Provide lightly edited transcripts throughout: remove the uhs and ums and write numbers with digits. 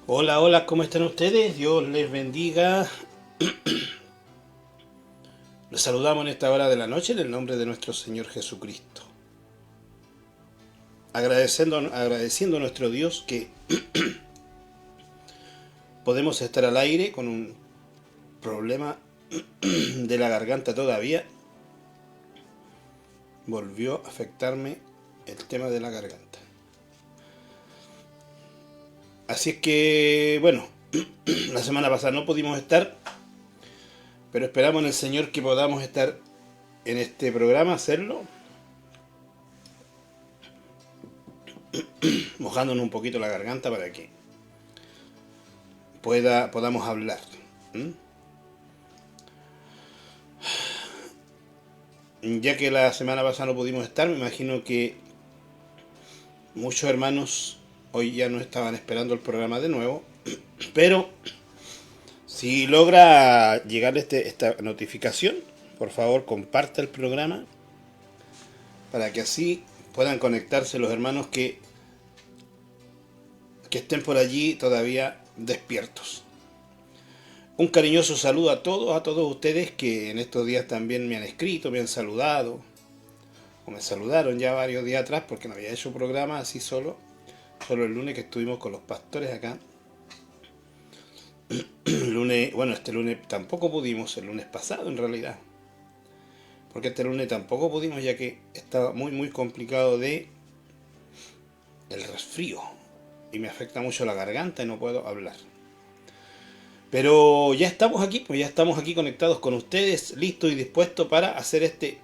Hola, hola, ¿cómo están ustedes? Dios les bendiga. Les saludamos en esta hora de la noche en el nombre de nuestro Señor Jesucristo. Agradeciendo a nuestro Dios que podemos estar al aire con un problema de la garganta todavía. Volvió a afectarme el tema de la garganta. Así es que, bueno, la semana pasada no pudimos estar, pero esperamos en el Señor que podamos estar en este programa, hacerlo, mojándonos un poquito la garganta para que podamos hablar. ¿Mm? Ya que la semana pasada no pudimos estar, me imagino que muchos hermanos hoy ya no estaban esperando el programa de nuevo, pero si logra llegar esta notificación, por favor comparte el programa para que así puedan conectarse los hermanos que estén por allí todavía despiertos. Un cariñoso saludo a todos ustedes que en estos días también me han escrito, me han saludado, o me saludaron ya varios días atrás porque no había hecho programa así solo el lunes que estuvimos con los pastores acá. El lunes, bueno, este lunes tampoco pudimos, el lunes pasado en realidad, porque este lunes tampoco pudimos ya que estaba muy complicado de el resfrío y me afecta mucho la garganta y no puedo hablar. Pero ya estamos aquí, pues ya estamos aquí conectados con ustedes, listos y dispuestos para hacer este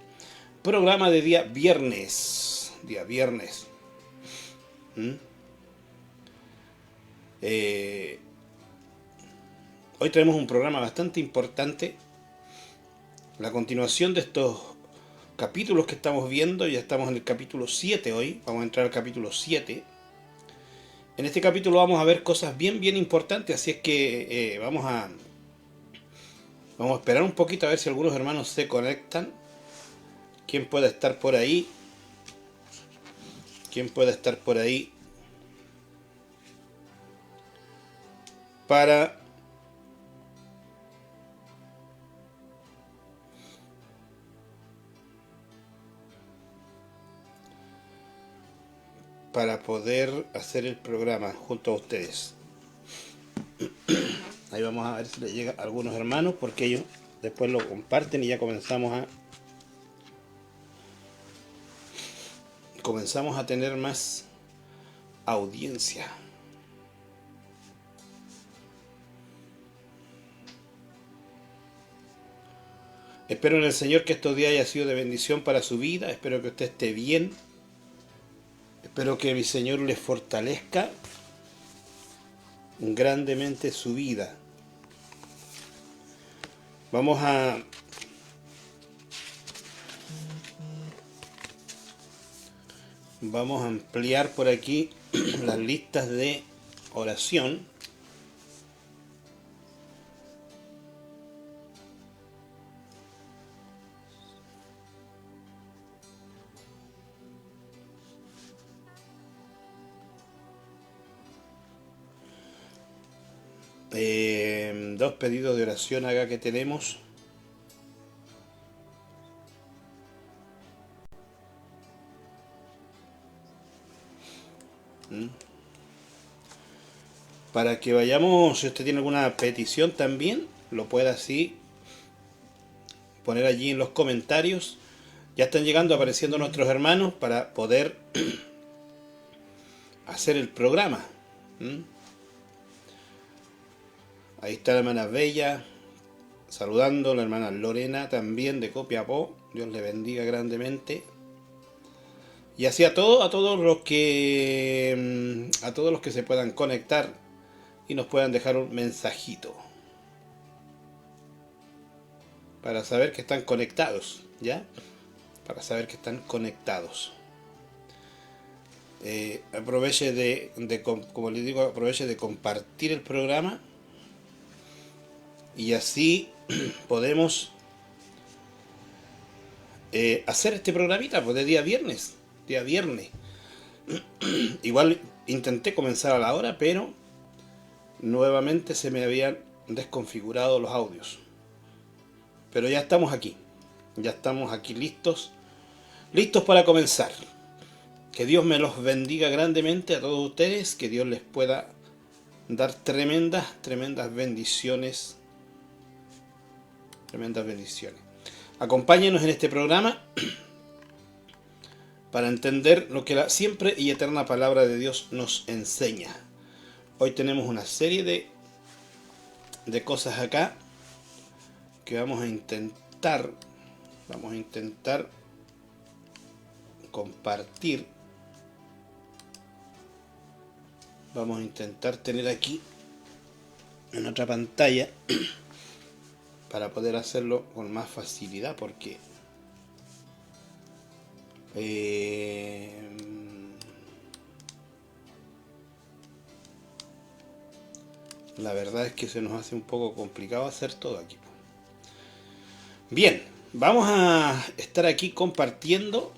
programa de día viernes. Día viernes. ¿Mm? Eh, Hoy tenemos un programa bastante importante. La continuación de estos capítulos que estamos viendo, ya estamos en el capítulo 7 hoy, vamos a entrar al capítulo 7. En este capítulo vamos a ver cosas bien importantes, así es que vamos a esperar un poquito a ver si algunos hermanos se conectan. ¿Quién pueda estar por ahí? ¿Quién pueda estar por ahí? Para poder hacer el programa junto a ustedes. Ahí vamos a ver si le llega a algunos hermanos porque ellos después lo comparten y ya comenzamos a tener más audiencia. Espero en el Señor que estos días haya sido de bendición para su vida. Espero que usted esté bien. Espero que mi Señor le fortalezca grandemente su vida. Vamos a ampliar por aquí las listas de oración. Dos pedidos de oración acá que tenemos. Para que vayamos, si usted tiene alguna petición también, lo puede así poner allí en los comentarios. Ya están llegando, apareciendo nuestros hermanos para poder hacer el programa. Ahí está la hermana Bella saludando, la hermana Lorena también de Copiapó. Dios le bendiga grandemente. Y así a todos los que se puedan conectar y nos puedan dejar un mensajito para saber que están conectados, ¿ya? Para saber que están conectados. Aproveche como les digo, aproveche de compartir el programa y así podemos hacer este programita pues, de día viernes. Día viernes. Igual intenté comenzar a la hora, pero nuevamente se me habían desconfigurado los audios. Pero ya estamos aquí listos para comenzar. Que Dios me los bendiga grandemente a todos ustedes, que Dios les pueda dar tremendas bendiciones. Acompáñenos en este programa para entender lo que la siempre y eterna palabra de Dios nos enseña. Hoy tenemos una serie de cosas acá que vamos a intentar compartir. Vamos a intentar tener aquí en otra pantalla para poder hacerlo con más facilidad, porque la verdad es que se nos hace un poco complicado hacer todo aquí. Bien, vamos a estar aquí compartiendo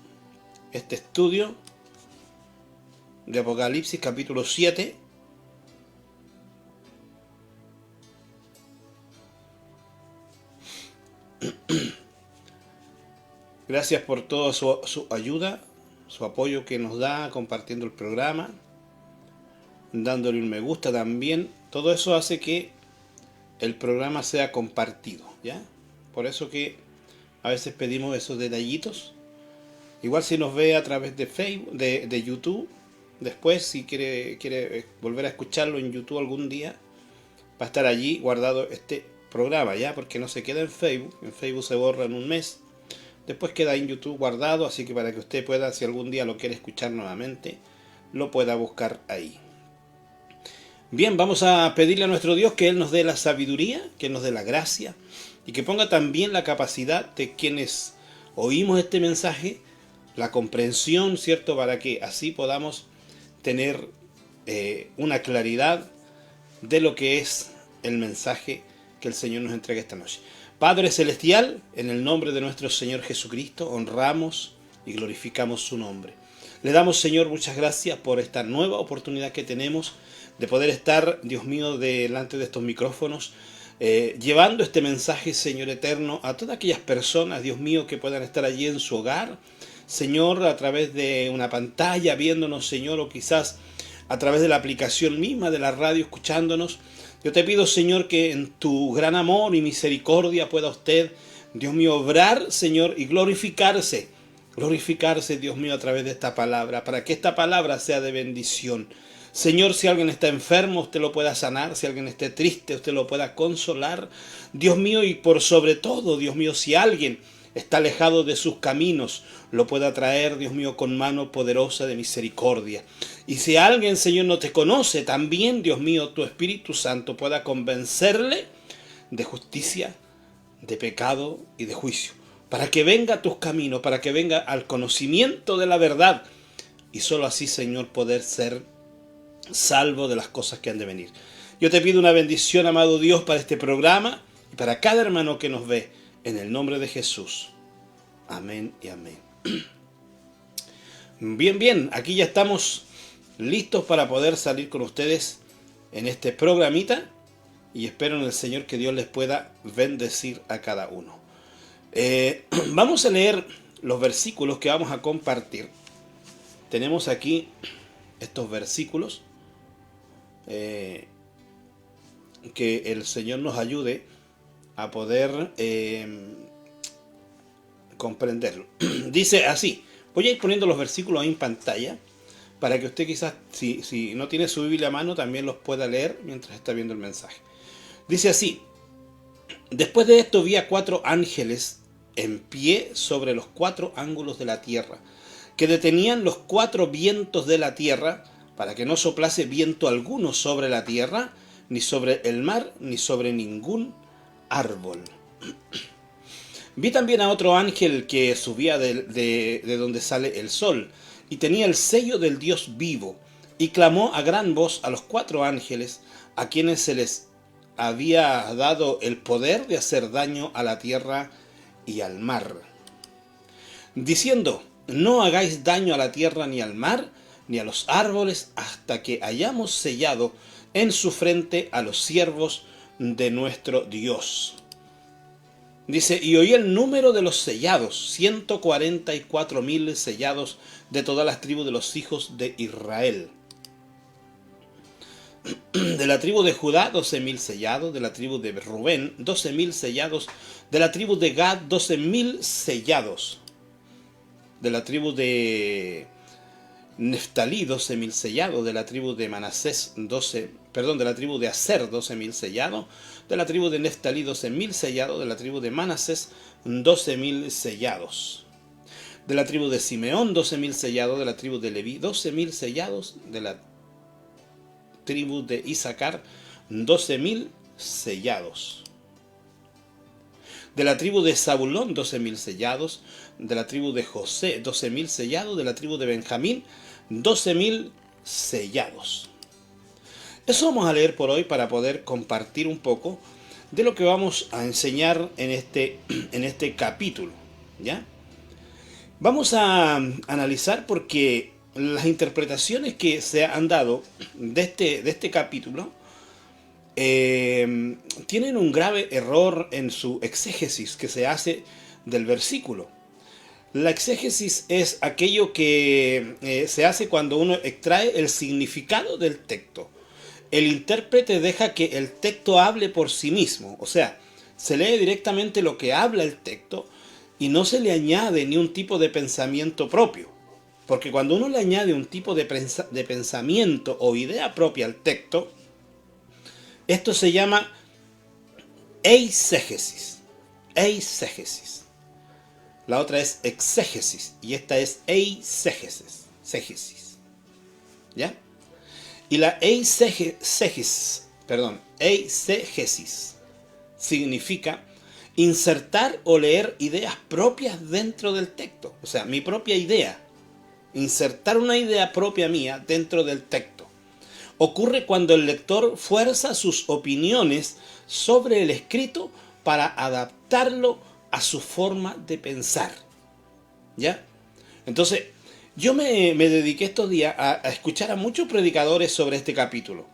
este estudio de Apocalipsis capítulo 7. Gracias por toda su ayuda, su apoyo que nos da compartiendo el programa, dándole un me gusta también. Todo eso hace que el programa sea compartido, ¿ya? Por eso que a veces pedimos esos detallitos. Igual si nos ve a través de Facebook, de YouTube, después si quiere volver a escucharlo en YouTube algún día, va a estar allí guardado este programa, ¿ya? Porque no se queda en Facebook se borra en un mes. Después queda en YouTube guardado, así que para que usted pueda, si algún día lo quiere escuchar nuevamente, lo pueda buscar ahí. Bien, vamos a pedirle a nuestro Dios que Él nos dé la sabiduría, que Él nos dé la gracia, y que ponga también la capacidad de quienes oímos este mensaje, la comprensión, ¿cierto? Para que así podamos tener una claridad de lo que es el mensaje que el Señor nos entrega esta noche. Padre Celestial, en el nombre de nuestro Señor Jesucristo, honramos y glorificamos su nombre. Le damos, Señor, muchas gracias por esta nueva oportunidad que tenemos de poder estar, Dios mío, delante de estos micrófonos, llevando este mensaje, Señor eterno, a todas aquellas personas, Dios mío, que puedan estar allí en su hogar, Señor, a través de una pantalla, viéndonos, Señor, o quizás a través de la aplicación misma de la radio, escuchándonos. Yo te pido, Señor, que en tu gran amor y misericordia pueda usted, Dios mío, obrar, Señor, y glorificarse, Dios mío, a través de esta palabra, para que esta palabra sea de bendición. Señor, si alguien está enfermo, usted lo pueda sanar. Si alguien esté triste, usted lo pueda consolar. Dios mío, y por sobre todo, Dios mío, si alguien está alejado de sus caminos, lo pueda traer, Dios mío, con mano poderosa de misericordia. Y si alguien, Señor, no te conoce, también, Dios mío, tu Espíritu Santo pueda convencerle de justicia, de pecado y de juicio, para que venga a tus caminos, para que venga al conocimiento de la verdad, y solo así, Señor, poder ser salvo de las cosas que han de venir. Yo te pido una bendición, amado Dios, para este programa y para cada hermano que nos ve, en el nombre de Jesús. Amén y amén. Bien, aquí ya estamos listos para poder salir con ustedes en este programita, y espero en el Señor que Dios les pueda bendecir a cada uno. Vamos a leer los versículos que vamos a compartir. Tenemos aquí estos versículos, que el Señor nos ayude a poder comprenderlo. Dice así, voy a ir poniendo los versículos ahí en pantalla, para que usted quizás, si no tiene su Biblia a mano, también los pueda leer mientras está viendo el mensaje. Dice así: después de esto vi a 4 ángeles en pie sobre los 4 ángulos de la tierra, que detenían los 4 vientos de la tierra, para que no soplase viento alguno sobre la tierra, ni sobre el mar, ni sobre ningún árbol. Vi también a otro ángel que subía de donde sale el sol, y tenía el sello del Dios vivo, y clamó a gran voz a los 4 ángeles, a quienes se les había dado el poder de hacer daño a la tierra y al mar, diciendo: no hagáis daño a la tierra, ni al mar, ni a los árboles, hasta que hayamos sellado en su frente a los siervos de nuestro Dios. Dice, y oí el número de los sellados, 144.000 sellados de todas las tribus de los hijos de Israel. De la tribu de Judá, 12.000 sellados. De la tribu de Rubén, 12.000 sellados. De la tribu de Gad, 12.000 sellados. De la tribu de Neftalí, 12.000 sellados. De la tribu de Manasés, de la tribu de Aser, 12.000 sellados. De la tribu de Neftalí, 12.000 sellados. De la tribu de Manasés, 12.000 sellados. De la tribu de Simeón, 12.000 sellados. De la tribu de Leví, 12.000 sellados. De la tribu de Isaacar, 12.000 sellados. De la tribu de Zabulón, 12.000 sellados. De la tribu de José, 12.000 sellados. De la tribu de Benjamín, 12.000 sellados. Eso vamos a leer por hoy para poder compartir un poco de lo que vamos a enseñar en este capítulo, ¿ya? Vamos a analizar porque las interpretaciones que se han dado de este capítulo tienen un grave error en su exégesis que se hace del versículo. La exégesis es aquello que se hace cuando uno extrae el significado del texto. El intérprete deja que el texto hable por sí mismo, o sea, se lee directamente lo que habla el texto y no se le añade ni un tipo de pensamiento propio. Porque cuando uno le añade un tipo de pensamiento o idea propia al texto, esto se llama eisegesis. Eisegesis. La otra es exégesis y esta es eisegesis. ¿Ya? Y la eisegesis significa insertar o leer ideas propias dentro del texto. O sea, mi propia idea. Insertar una idea propia mía dentro del texto. Ocurre cuando el lector fuerza sus opiniones sobre el escrito para adaptarlo a su forma de pensar. ¿Ya? Entonces, yo me dediqué estos días a escuchar a muchos predicadores sobre este capítulo.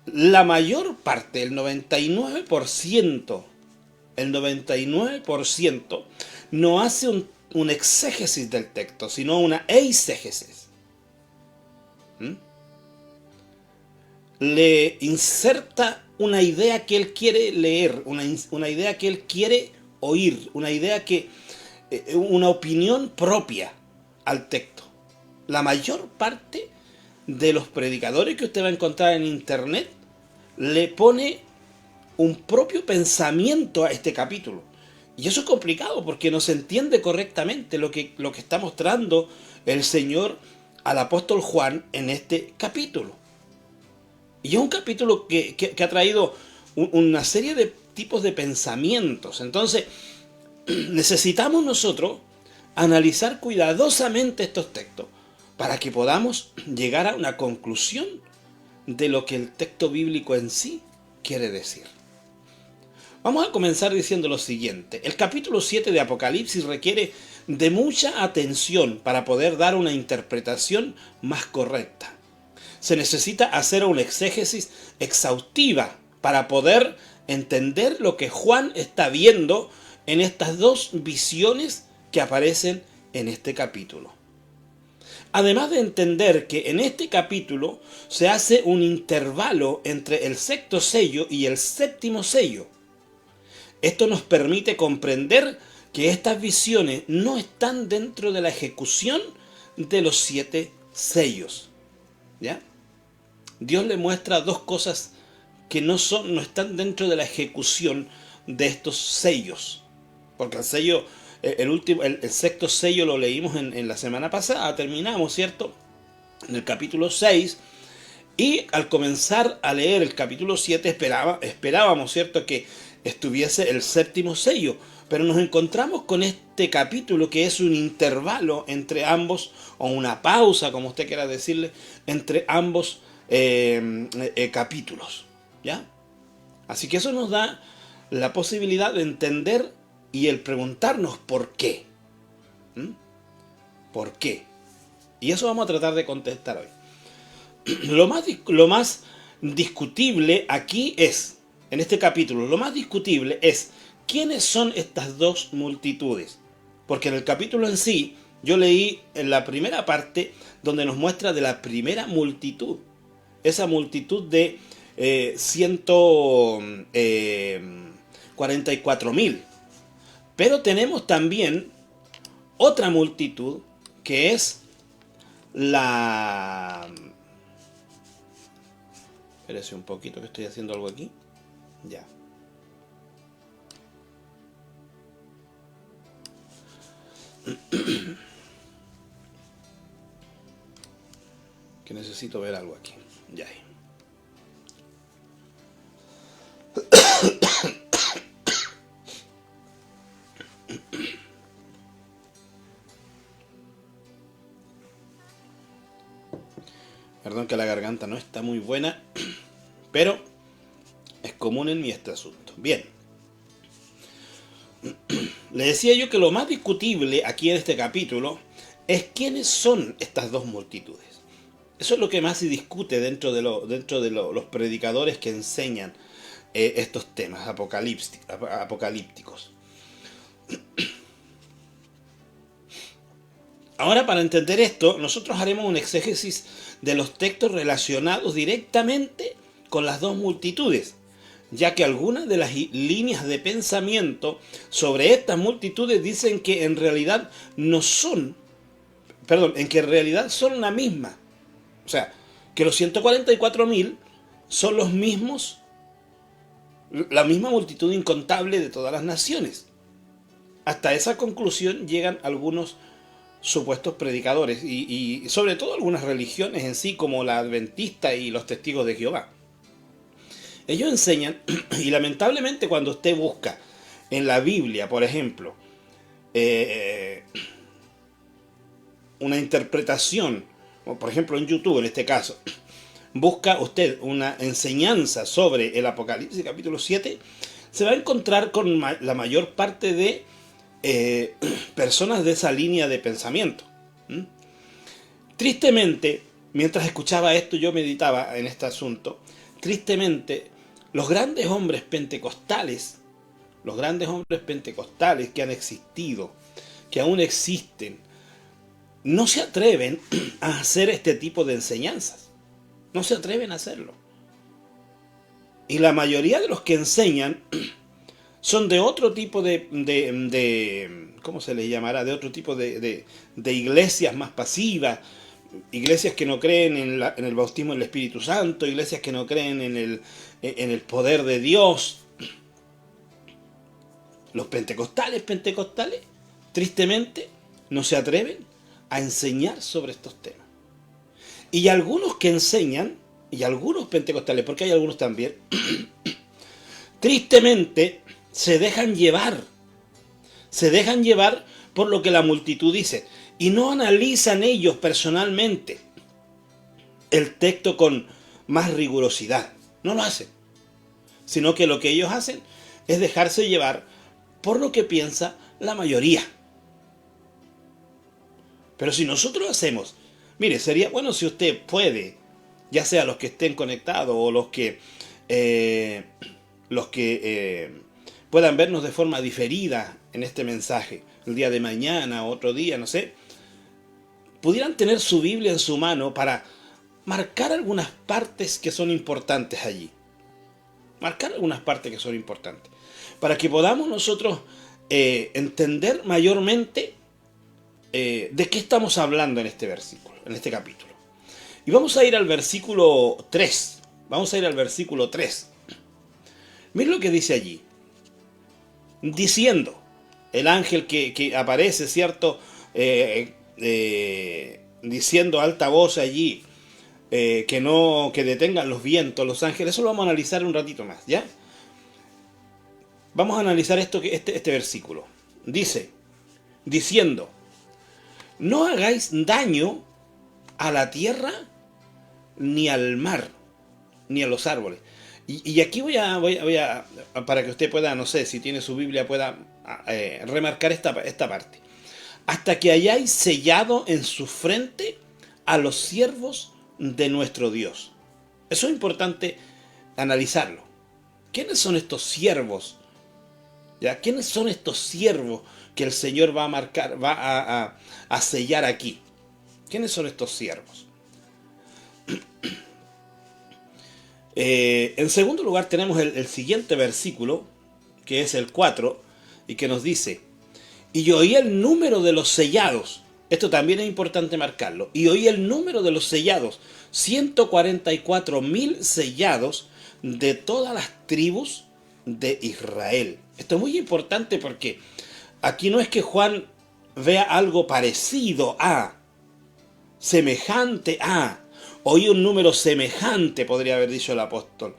La mayor parte, el 99%, no hace un exégesis del texto, sino una eisegesis. Le inserta una idea que él quiere leer, una idea que él quiere oír, una opinión propia al texto. La mayor parte de los predicadores que usted va a encontrar en internet le pone un propio pensamiento a este capítulo. Y eso es complicado porque no se entiende correctamente lo que está mostrando el Señor al apóstol Juan en este capítulo. Y es un capítulo que ha traído una serie de tipos de pensamientos. Entonces, necesitamos nosotros analizar cuidadosamente estos textos para que podamos llegar a una conclusión de lo que el texto bíblico en sí quiere decir. Vamos a comenzar diciendo lo siguiente. El capítulo 7 de Apocalipsis requiere de mucha atención para poder dar una interpretación más correcta. Se necesita hacer una exégesis exhaustiva para poder entender lo que Juan está viendo en estas dos visiones que aparecen en este capítulo. Además de entender que en este capítulo se hace un intervalo entre el sexto sello y el séptimo sello. Esto nos permite comprender que estas visiones no están dentro de la ejecución de los 7 sellos. ¿Ya? Dios le muestra dos cosas que no están dentro de la ejecución de estos sellos. Porque el sello, el sexto sello lo leímos en la semana pasada, terminamos, ¿cierto? En el capítulo 6. Y al comenzar a leer el capítulo 7 esperábamos, ¿cierto?, que estuviese el séptimo sello. Pero nos encontramos con este capítulo que es un intervalo entre ambos, o una pausa, como usted quiera decirle, entre ambos capítulos. ¿Ya? Así que eso nos da la posibilidad de entender y el preguntarnos por qué. ¿Por qué? Y eso vamos a tratar de contestar hoy. Lo más discutible aquí es, en este capítulo, lo más discutible es quiénes son estas dos multitudes. Porque en el capítulo en sí, yo leí en la primera parte donde nos muestra de la primera multitud. Esa multitud de 144.000. Pero tenemos también otra multitud que es la... Espérese un poquito que estoy haciendo algo aquí. Ya. Que necesito ver algo aquí. Ya. Perdón que la garganta no está muy buena, pero es común en mí este asunto. Bien. Le decía yo que lo más discutible aquí en este capítulo es quiénes son estas dos multitudes. Eso es lo que más se discute dentro de los predicadores que enseñan estos temas apocalípticos. Ahora, para entender esto, nosotros haremos un exégesis de los textos relacionados directamente con las dos multitudes, ya que algunas de las líneas de pensamiento sobre estas multitudes dicen que en realidad no son, en que en realidad son la misma. O sea, que los 144.000 son los mismos, la misma multitud incontable de todas las naciones. Hasta esa conclusión llegan algunos supuestos predicadores y sobre todo algunas religiones en sí, como la adventista y los testigos de Jehová. Ellos enseñan, y lamentablemente cuando usted busca en la Biblia, por ejemplo, una interpretación, o por ejemplo en YouTube en este caso, busca usted una enseñanza sobre el Apocalipsis capítulo 7, se va a encontrar con la mayor parte de personas de esa línea de pensamiento. Tristemente, mientras escuchaba esto, yo meditaba en este asunto. Tristemente, los grandes hombres pentecostales que han existido, que aún existen, no se atreven a hacer este tipo de enseñanzas. No se atreven a hacerlo. Y la mayoría de los que enseñan son de otro tipo de ¿cómo se les llamará? De otro tipo de iglesias más pasivas, iglesias que no creen en el bautismo del Espíritu Santo, iglesias que no creen en el poder de Dios. Los pentecostales, tristemente, no se atreven a enseñar sobre estos temas. Y algunos que enseñan, y algunos pentecostales, porque hay algunos también, tristemente, se dejan llevar por lo que la multitud dice, y no analizan ellos personalmente el texto con más rigurosidad. No lo hacen, sino que lo que ellos hacen es dejarse llevar por lo que piensa la mayoría. Pero si nosotros hacemos, mire, sería bueno si usted puede, ya sea los que estén conectados o los que puedan vernos de forma diferida en este mensaje, el día de mañana o otro día, no sé, pudieran tener su Biblia en su mano para marcar algunas partes que son importantes allí. Marcar algunas partes que son importantes. Para que podamos nosotros entender mayormente de qué estamos hablando en este versículo, en este capítulo. Y vamos a ir al versículo 3. Miren lo que dice allí. Diciendo, el ángel que aparece, ¿cierto? Diciendo a alta voz allí, que detengan los vientos, los ángeles. Eso lo vamos a analizar un ratito más, ¿ya? Vamos a analizar este versículo. Dice, diciendo, no hagáis daño a la tierra, ni al mar, ni a los árboles. Y aquí voy a, para que usted pueda, no sé, si tiene su Biblia, pueda remarcar esta parte. Hasta que hayáis sellado en su frente a los siervos de nuestro Dios. Eso es importante analizarlo. ¿Quiénes son estos siervos? ¿Ya? ¿Quiénes son estos siervos que el Señor va a marcar, a sellar aquí? ¿Quiénes son estos siervos? En segundo lugar tenemos el siguiente versículo, que es el 4, y que nos dice: y oí el número de los sellados. Esto también es importante marcarlo. Y oí el número de los sellados: 144.000 sellados de todas las tribus de Israel. Esto es muy importante porque aquí no es que Juan vea algo parecido a, semejante a, oí un número semejante, podría haber dicho el apóstol.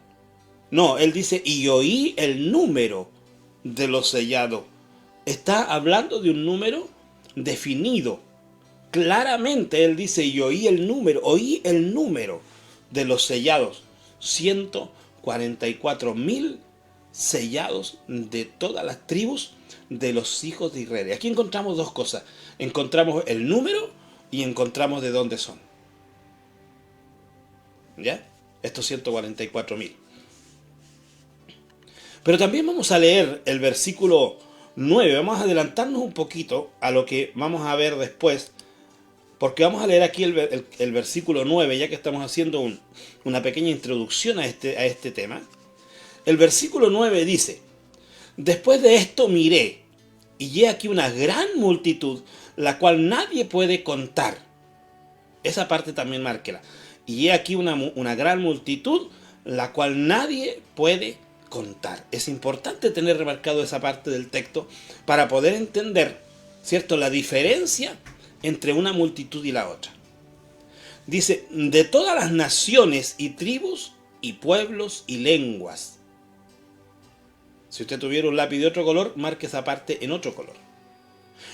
No, él dice: y oí el número de los sellados. Está hablando de un número definido. Claramente él dice: y oí el número de los sellados. 144.000 sellados de todas las tribus de los hijos de Israel. Aquí encontramos dos cosas. Encontramos el número y encontramos de dónde son. ¿Ya? Estos 144.000. Pero también vamos a leer el versículo 9. Vamos a adelantarnos un poquito a lo que vamos a ver después, porque vamos a leer aquí el versículo 9, ya que estamos haciendo una pequeña introducción a este tema. El versículo 9 dice: después de esto miré, y he aquí una gran multitud, la cual nadie puede contar. Esa parte también márquela. Y he aquí una gran multitud, la cual nadie puede contar. Es importante tener remarcado esa parte del texto para poder entender, ¿cierto?, la diferencia entre una multitud y la otra. Dice: de todas las naciones y tribus y pueblos y lenguas. Si usted tuviera un lápiz de otro color, marque esa parte en otro color.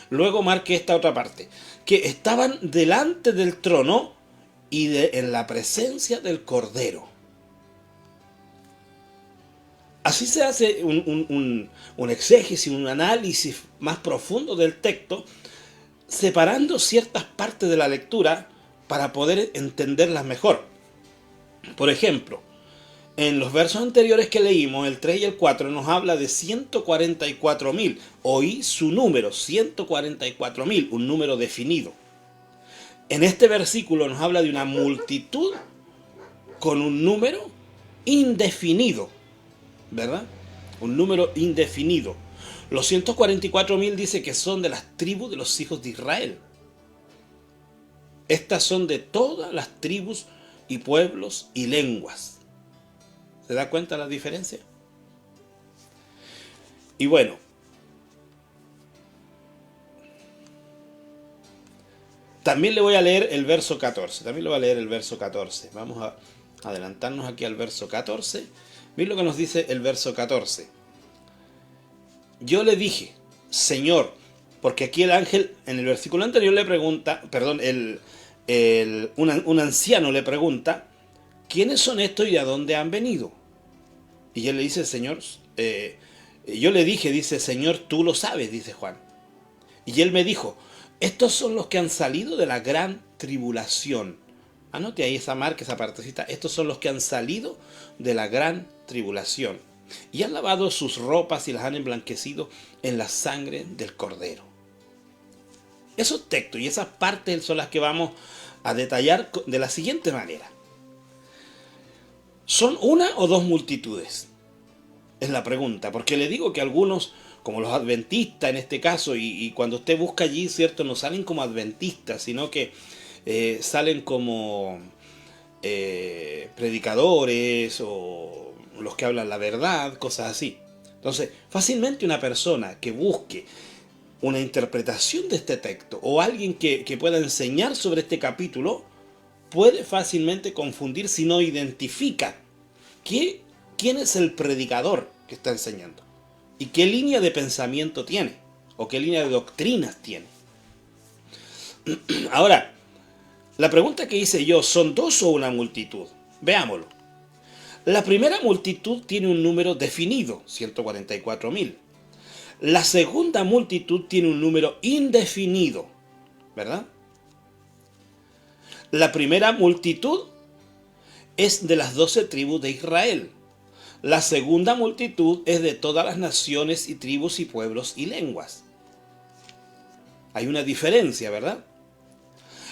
Luego marque esta otra parte: que estaban delante del trono y en la presencia del Cordero. Así se hace un exégesis, un análisis más profundo del texto, separando ciertas partes de la lectura para poder entenderlas mejor. Por ejemplo, en los versos anteriores que leímos, el 3 y el 4, nos habla de 144.000. Oí su número, 144.000, un número definido. En este versículo nos habla de una multitud con un número indefinido, ¿verdad? Un número indefinido. Los 144.000 dice que son de las tribus de los hijos de Israel. Estas son de todas las tribus y pueblos y lenguas. ¿Se da cuenta la diferencia? Y bueno, también le voy a leer el verso 14. Vamos a adelantarnos aquí al verso 14. Miren lo que nos dice el verso 14. Yo le dije: Señor, porque aquí el ángel en el versículo anterior le pregunta, un anciano le pregunta: ¿quiénes son estos y a dónde han venido? Y él le dice: Señor, yo le dije, dice: Señor, tú lo sabes, dice Juan. Y él me dijo: estos son los que han salido de la gran tribulación. Anote ahí esa marca, esa partecita. Estos son los que han salido de la gran tribulación y han lavado sus ropas y las han emblanquecido en la sangre del Cordero. Esos textos y esas partes son las que vamos a detallar de la siguiente manera. ¿Son una o dos multitudes? Es la pregunta, porque le digo que algunos, como los adventistas en este caso, y cuando usted busca allí, ¿cierto?, no salen como adventistas, sino que salen como predicadores o los que hablan la verdad, cosas así. Entonces, fácilmente una persona que busque una interpretación de este texto o alguien que pueda enseñar sobre este capítulo puede fácilmente confundir si no identifica quién es el predicador que está enseñando y qué línea de pensamiento tiene o qué línea de doctrinas tiene. Ahora, la pregunta que hice yo: ¿son dos o una multitud? Veámoslo. La primera multitud tiene un número definido, 144.000. La segunda multitud tiene un número indefinido, ¿verdad? La primera multitud es de las 12 tribus de Israel. La segunda multitud es de todas las naciones y tribus y pueblos y lenguas. Hay una diferencia, ¿verdad?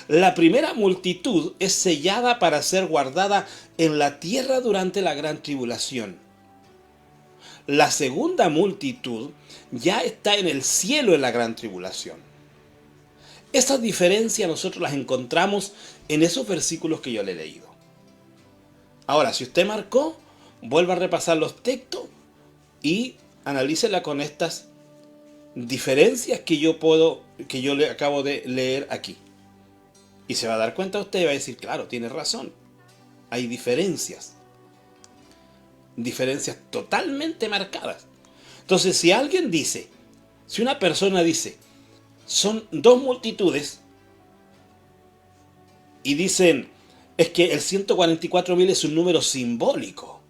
La primera multitud es sellada para ser guardada en la tierra durante la gran tribulación. La segunda multitud ya está en el cielo en la gran tribulación. Esas diferencias nosotros las encontramos en esos versículos que yo le he leído. Ahora, si usted marcó, vuelva a repasar los textos y analícela con estas diferencias que yo le acabo de leer aquí. Y se va a dar cuenta usted y va a decir, claro, tiene razón. Hay diferencias. Diferencias totalmente marcadas. Entonces, si alguien dice, si una persona dice, son dos multitudes, y dicen, es que el 144.000 es un número simbólico.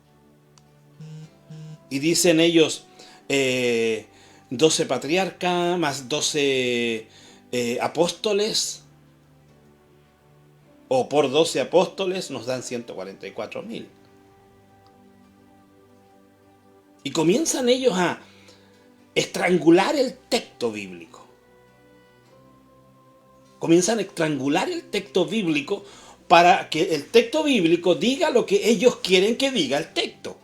Y dicen ellos, 12 patriarcas más 12 apóstoles, o por 12 apóstoles nos dan 144.000. Y comienzan ellos a estrangular el texto bíblico. Comienzan a estrangular el texto bíblico para que el texto bíblico diga lo que ellos quieren que diga el texto.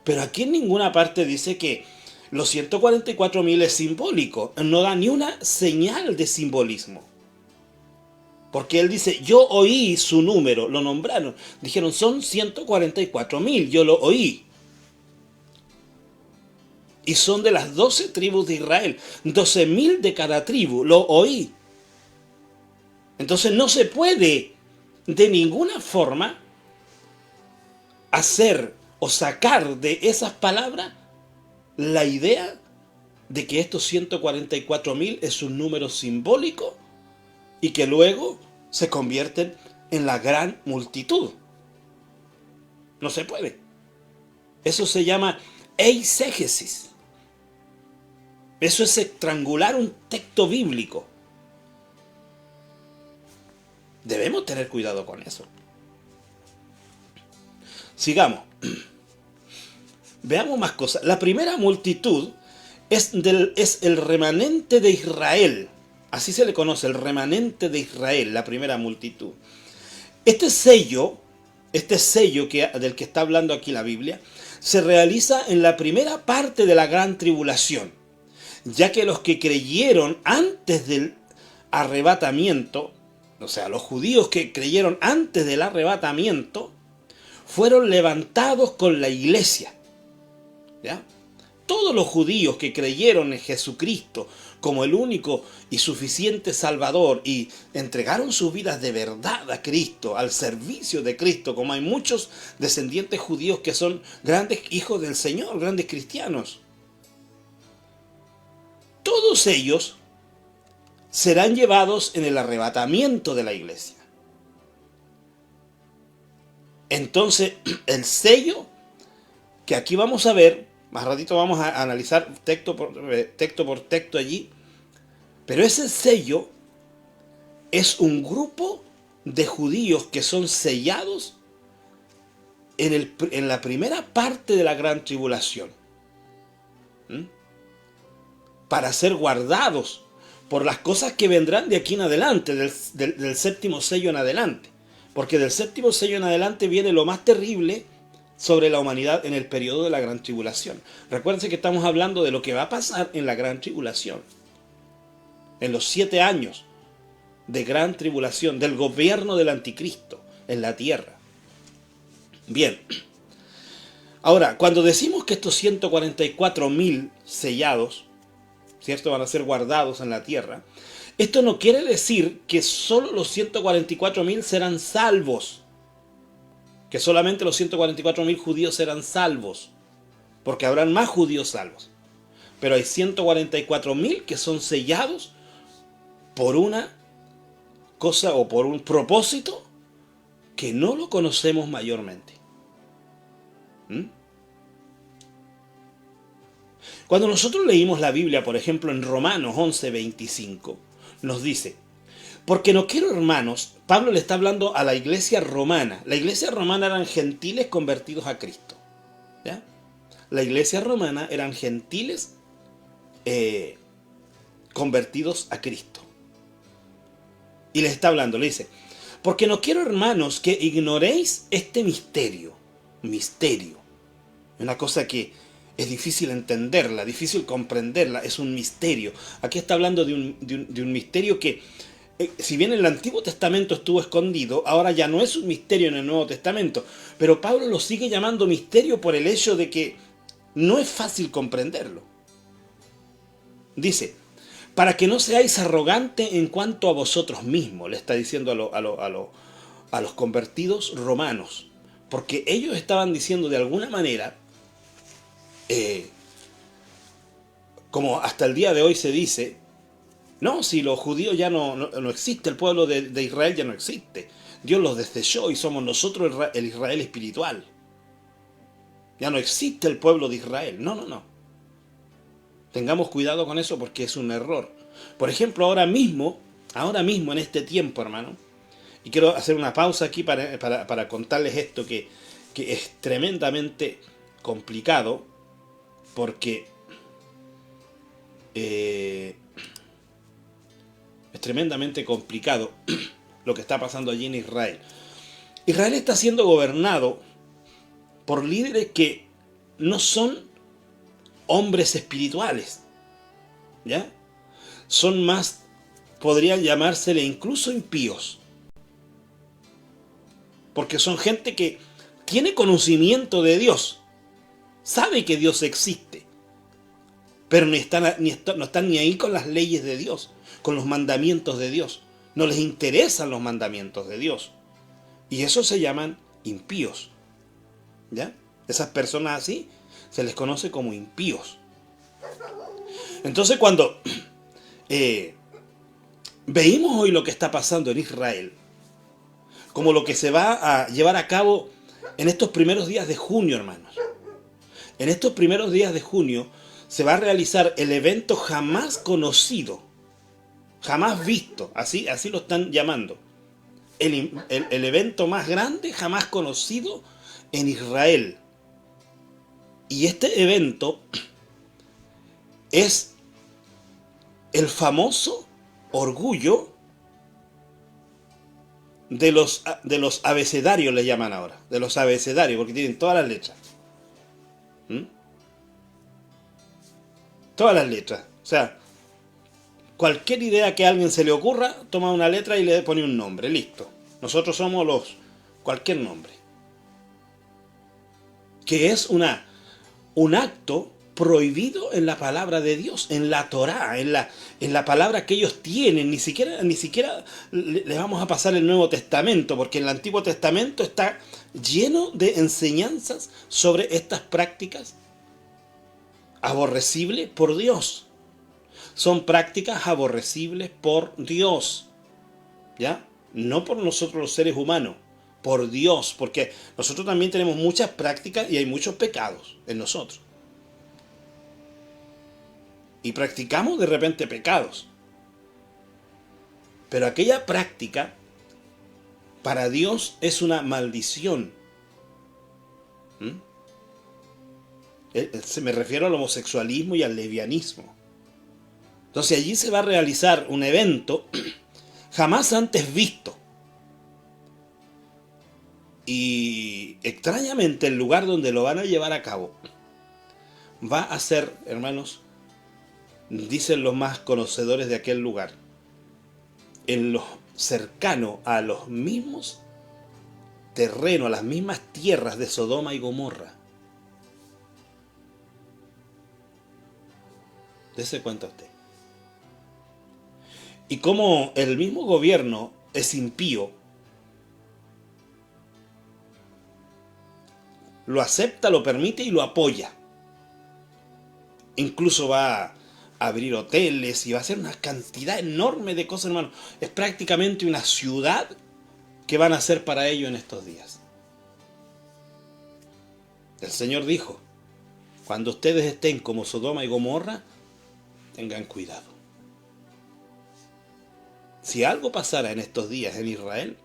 Pero aquí en ninguna parte dice que los 144.000 es simbólico. No da ni una señal de simbolismo. Porque él dice, yo oí su número, lo nombraron. Dijeron, son 144.000, yo lo oí. Y son de las 12 tribus de Israel, 12.000 de cada tribu, lo oí. Entonces no se puede de ninguna forma hacer o sacar de esas palabras la idea de que estos 144.000 es un número simbólico y que luego se convierten en la gran multitud. No se puede. Eso se llama eisegesis. Eso es estrangular un texto bíblico. Debemos tener cuidado con eso. Sigamos. Veamos más cosas. La primera multitud es el remanente de Israel. Así se le conoce, el remanente de Israel, la primera multitud. Este sello del que está hablando aquí la Biblia, se realiza en la primera parte de la gran tribulación, ya que los que creyeron antes del arrebatamiento, o sea, los judíos que creyeron antes del arrebatamiento, fueron levantados con la iglesia. ¿Ya? Todos los judíos que creyeron en Jesucristo como el único y suficiente Salvador y entregaron sus vidas de verdad a Cristo, al servicio de Cristo, como hay muchos descendientes judíos que son grandes hijos del Señor, grandes cristianos. Todos ellos serán llevados en el arrebatamiento de la iglesia. Entonces, el sello que aquí vamos a ver, más ratito vamos a analizar texto por texto allí, pero ese sello es un grupo de judíos que son sellados en la primera parte de la gran tribulación, para ser guardados por las cosas que vendrán de aquí en adelante, del séptimo sello en adelante, porque del séptimo sello en adelante viene lo más terrible sobre la humanidad en el periodo de la gran tribulación. Recuérdense que estamos hablando de lo que va a pasar en la gran tribulación, en los 7 años de gran tribulación, del gobierno del anticristo en la tierra. Bien, ahora, cuando decimos que estos 144.000 sellados, ¿cierto?, van a ser guardados en la tierra, esto no quiere decir que solo los 144.000 serán salvos, que solamente los 144.000 judíos serán salvos, porque habrán más judíos salvos. Pero hay 144.000 que son sellados por una cosa o por un propósito que no lo conocemos mayormente. Cuando nosotros leímos la Biblia, por ejemplo, en Romanos 11:25, nos dice: Porque no quiero, hermanos, Pablo le está hablando a la iglesia romana. La iglesia romana eran gentiles convertidos a Cristo. ¿Ya? La iglesia romana eran gentiles convertidos a Cristo. Y les está hablando, le dice, porque no quiero, hermanos, que ignoréis este misterio. Misterio. Una cosa que es difícil entenderla, difícil comprenderla, es un misterio. Aquí está hablando de un misterio que, si bien en el Antiguo Testamento estuvo escondido, ahora ya no es un misterio en el Nuevo Testamento. Pero Pablo lo sigue llamando misterio por el hecho de que no es fácil comprenderlo. Dice, para que no seáis arrogantes en cuanto a vosotros mismos, le está diciendo a los convertidos romanos. Porque ellos estaban diciendo de alguna manera, como hasta el día de hoy se dice, no, si los judíos ya no existe, el pueblo de Israel ya no existe. Dios los desechó y somos nosotros el Israel espiritual. Ya no existe el pueblo de Israel. No. Tengamos cuidado con eso porque es un error. Por ejemplo, ahora mismo en este tiempo, hermano, y quiero hacer una pausa aquí para contarles esto que es tremendamente complicado, porque es tremendamente complicado lo que está pasando allí en Israel. Israel está siendo gobernado por líderes que no son hombres espirituales, ¿ya? Son más, podrían llamársele incluso impíos, porque son gente que tiene conocimiento de Dios, sabe que Dios existe, pero no están ni ahí con las leyes de Dios, con los mandamientos de Dios. No les interesan los mandamientos de Dios. Y eso se llaman impíos, ¿ya? Esas personas así se les conoce como impíos. Entonces cuando veímos hoy lo que está pasando en Israel, como lo que se va a llevar a cabo en estos primeros días de junio, hermanos. En estos primeros días de junio se va a realizar el evento jamás conocido, jamás visto, así lo están llamando. El evento más grande jamás conocido en Israel. Y este evento es el famoso orgullo de los abecedarios, le llaman ahora. De los abecedarios, porque tienen todas las letras. Todas las letras. O sea, cualquier idea que a alguien se le ocurra, toma una letra y le pone un nombre. Listo. Nosotros somos cualquier nombre. Que es un acto prohibido en la palabra de Dios, en la Torá, en la palabra que ellos tienen. Ni siquiera le vamos a pasar el Nuevo Testamento, porque el Antiguo Testamento está lleno de enseñanzas sobre estas prácticas aborrecibles por Dios. Son prácticas aborrecibles por Dios, ¿ya? No por nosotros los seres humanos, por Dios, porque nosotros también tenemos muchas prácticas y hay muchos pecados en nosotros. Y practicamos de repente pecados. Pero aquella práctica para Dios es una maldición. Me refiero al homosexualismo y al lesbianismo. Entonces allí se va a realizar un evento jamás antes visto. Y extrañamente el lugar donde lo van a llevar a cabo va a ser, hermanos, dicen los más conocedores de aquel lugar, en lo cercano a los mismos terrenos, a las mismas tierras de Sodoma y Gomorra. Dese cuenta usted. Y como el mismo gobierno es impío, lo acepta, lo permite y lo apoya. Incluso va a abrir hoteles y va a hacer una cantidad enorme de cosas, hermano. Es prácticamente una ciudad que van a hacer para ellos en estos días. El Señor dijo, cuando ustedes estén como Sodoma y Gomorra, tengan cuidado. Si algo pasara en estos días en Israel,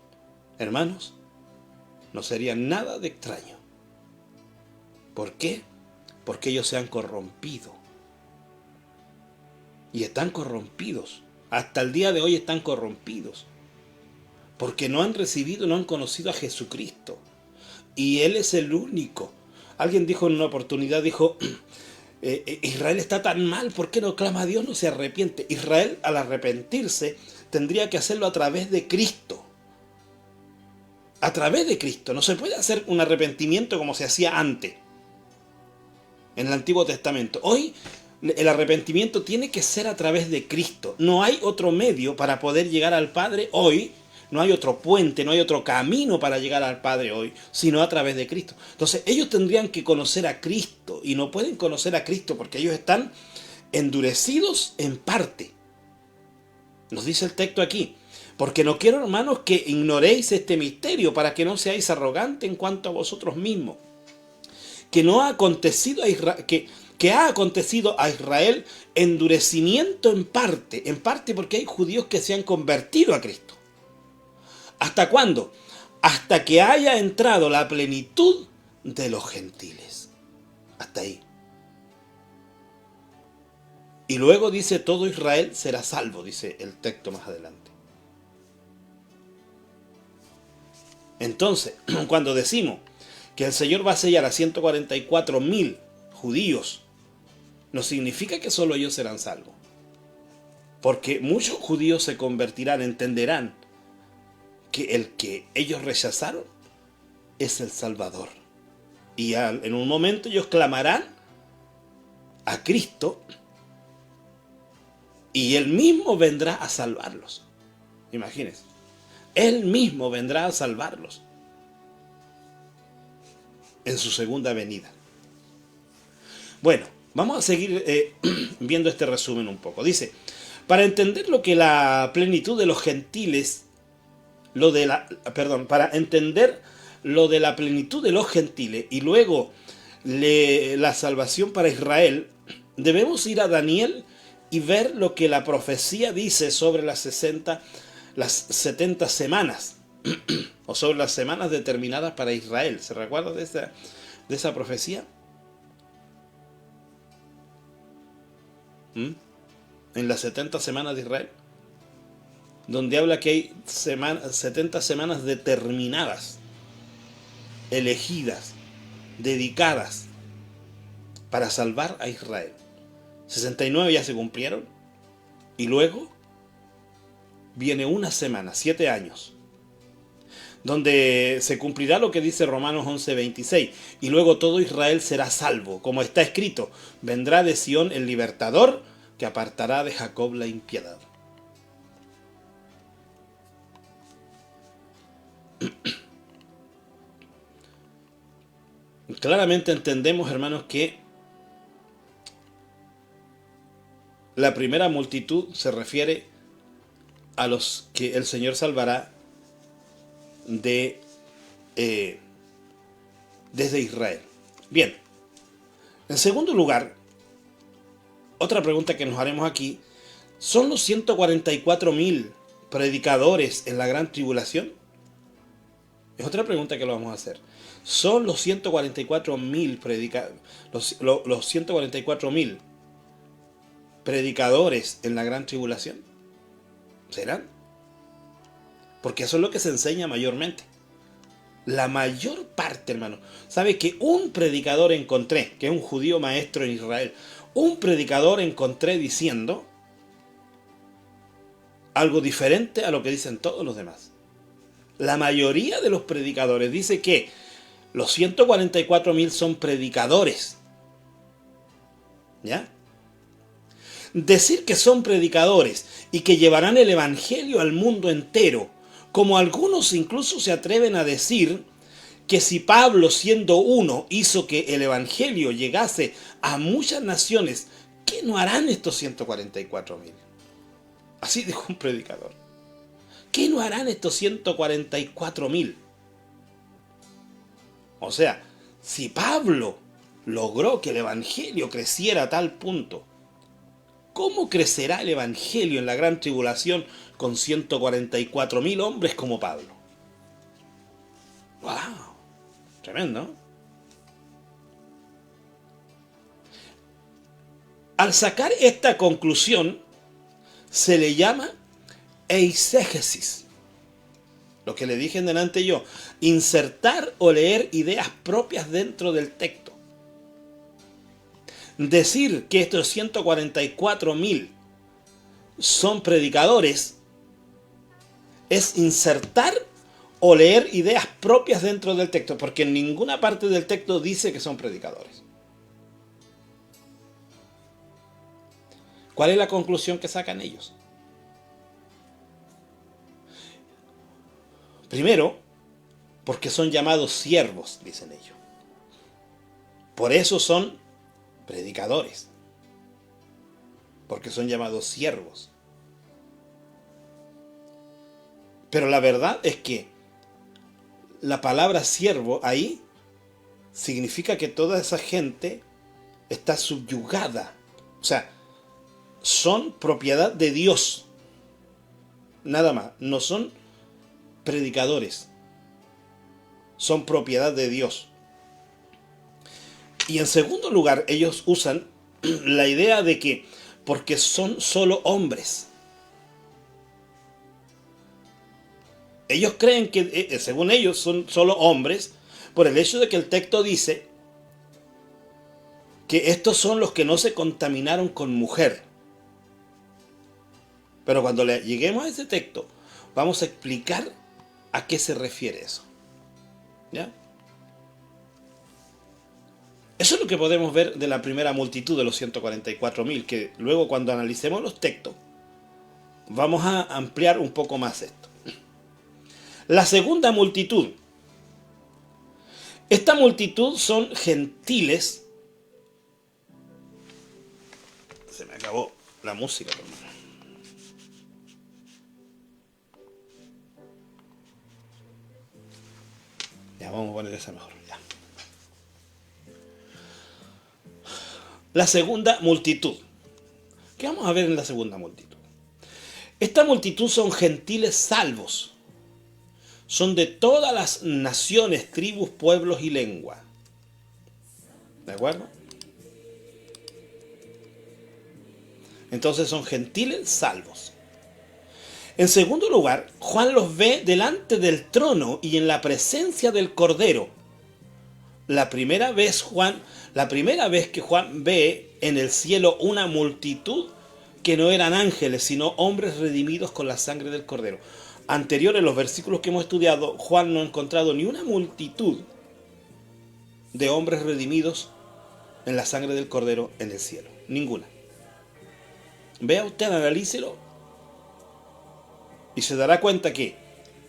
hermanos, no sería nada de extraño. ¿Por qué? Porque ellos se han corrompido. Y están corrompidos. Hasta el día de hoy están corrompidos. Porque no han recibido, no han conocido a Jesucristo. Y Él es el único. Alguien dijo en una oportunidad, dijo, Israel está tan mal, ¿por qué no clama a Dios, no se arrepiente? Israel, al arrepentirse, tendría que hacerlo a través de Cristo. A través de Cristo. No se puede hacer un arrepentimiento como se hacía antes, en el Antiguo Testamento. Hoy el arrepentimiento tiene que ser a través de Cristo. No hay otro medio para poder llegar al Padre hoy. No hay otro puente, no hay otro camino para llegar al Padre hoy, sino a través de Cristo. Entonces ellos tendrían que conocer a Cristo y no pueden conocer a Cristo porque ellos están endurecidos en parte. Nos dice el texto aquí, porque no quiero, hermanos, que ignoréis este misterio para que no seáis arrogantes en cuanto a vosotros mismos. Que no ha acontecido a Israel, que ha acontecido a Israel endurecimiento en parte porque hay judíos que se han convertido a Cristo. ¿Hasta cuándo? Hasta que haya entrado la plenitud de los gentiles. Hasta ahí. Y luego dice, todo Israel será salvo, dice el texto más adelante. Entonces, cuando decimos que el Señor va a sellar a 144.000 judíos, no significa que solo ellos serán salvos. Porque muchos judíos se convertirán, entenderán que el que ellos rechazaron es el Salvador. Y en un momento ellos clamarán a Cristo y Él mismo vendrá a salvarlos. Imagínense. Él mismo vendrá a salvarlos en su segunda venida. Bueno, vamos a seguir viendo este resumen un poco. Dice, para entender lo que la plenitud de los gentiles, para entender lo de la plenitud de los gentiles y luego la salvación para Israel, debemos ir a Daniel y ver lo que la profecía dice sobre las 70 semanas o sobre las semanas determinadas para Israel. ¿Se recuerda de esa profecía? En las 70 semanas de Israel, donde habla que hay 70 semanas determinadas, elegidas, dedicadas para salvar a Israel. 69 ya se cumplieron y luego viene una semana, 7 años, donde se cumplirá lo que dice Romanos 11:26, y luego todo Israel será salvo, como está escrito, vendrá de Sión el libertador que apartará de Jacob la impiedad. Claramente entendemos, hermanos, que la primera multitud se refiere a los que el Señor salvará desde Israel. Bien, en segundo lugar, otra pregunta que nos haremos aquí, ¿son los 144.000 predicadores en la gran tribulación? Es otra pregunta que lo vamos a hacer. ¿Son los 144.000 los 144.000 predicadores en la gran tribulación? ¿Serán? Porque eso es lo que se enseña mayormente. La mayor parte, hermano. ¿Sabe que un predicador encontré, que es un judío maestro en Israel, un predicador encontré diciendo algo diferente a lo que dicen todos los demás? La mayoría de los predicadores dice que los 144.000 son predicadores. ¿Ya? Decir que son predicadores y que llevarán el evangelio al mundo entero, como algunos incluso se atreven a decir que si Pablo, siendo uno, hizo que el evangelio llegase a muchas naciones, ¿qué no harán estos 144.000? Así dijo un predicador. ¿Qué no harán estos 144.000? O sea, si Pablo logró que el evangelio creciera a tal punto ¿Cómo crecerá el Evangelio en la gran tribulación con 144.000 hombres como Pablo? ¡Wow! Tremendo. Al sacar esta conclusión, se le llama eisegesis. Lo que le dije en delante yo, insertar o leer ideas propias dentro del texto. Decir que estos 144.000 son predicadores es insertar o leer ideas propias dentro del texto, porque en ninguna parte del texto dice que son predicadores. ¿Cuál es la conclusión que sacan ellos? Primero, porque son llamados siervos, dicen ellos. Por eso son predicadores. Porque son llamados siervos. Pero la verdad es que la palabra siervo ahí significa que toda esa gente está subyugada. O sea, son propiedad de Dios. Nada más. No son predicadores. Son propiedad de Dios. Y en segundo lugar, ellos usan la idea de que porque son solo hombres. Ellos creen que, según ellos, son solo hombres por el hecho de que el texto dice que estos son los que no se contaminaron con mujer. Pero cuando lleguemos a ese texto, vamos a explicar a qué se refiere eso. ¿Ya? Eso es lo que podemos ver de la primera multitud de los 144.000, que luego cuando analicemos los textos, vamos a ampliar un poco más esto. La segunda multitud. Esta multitud son gentiles. Se me acabó la música, hermano. Ya, vamos a poner esa mejor. Ya. La segunda multitud. ¿Qué vamos a ver en la segunda multitud? Esta multitud son gentiles salvos. Son de todas las naciones, tribus, pueblos y lenguas. ¿De acuerdo? Entonces son gentiles salvos. En segundo lugar, Juan los ve delante del trono y en la presencia del Cordero. La primera vez que Juan ve en el cielo una multitud que no eran ángeles, sino hombres redimidos con la sangre del Cordero. Anterior, en los versículos que hemos estudiado, Juan no ha encontrado ni una multitud de hombres redimidos en la sangre del Cordero en el cielo. Ninguna. Vea usted, analícelo y se dará cuenta que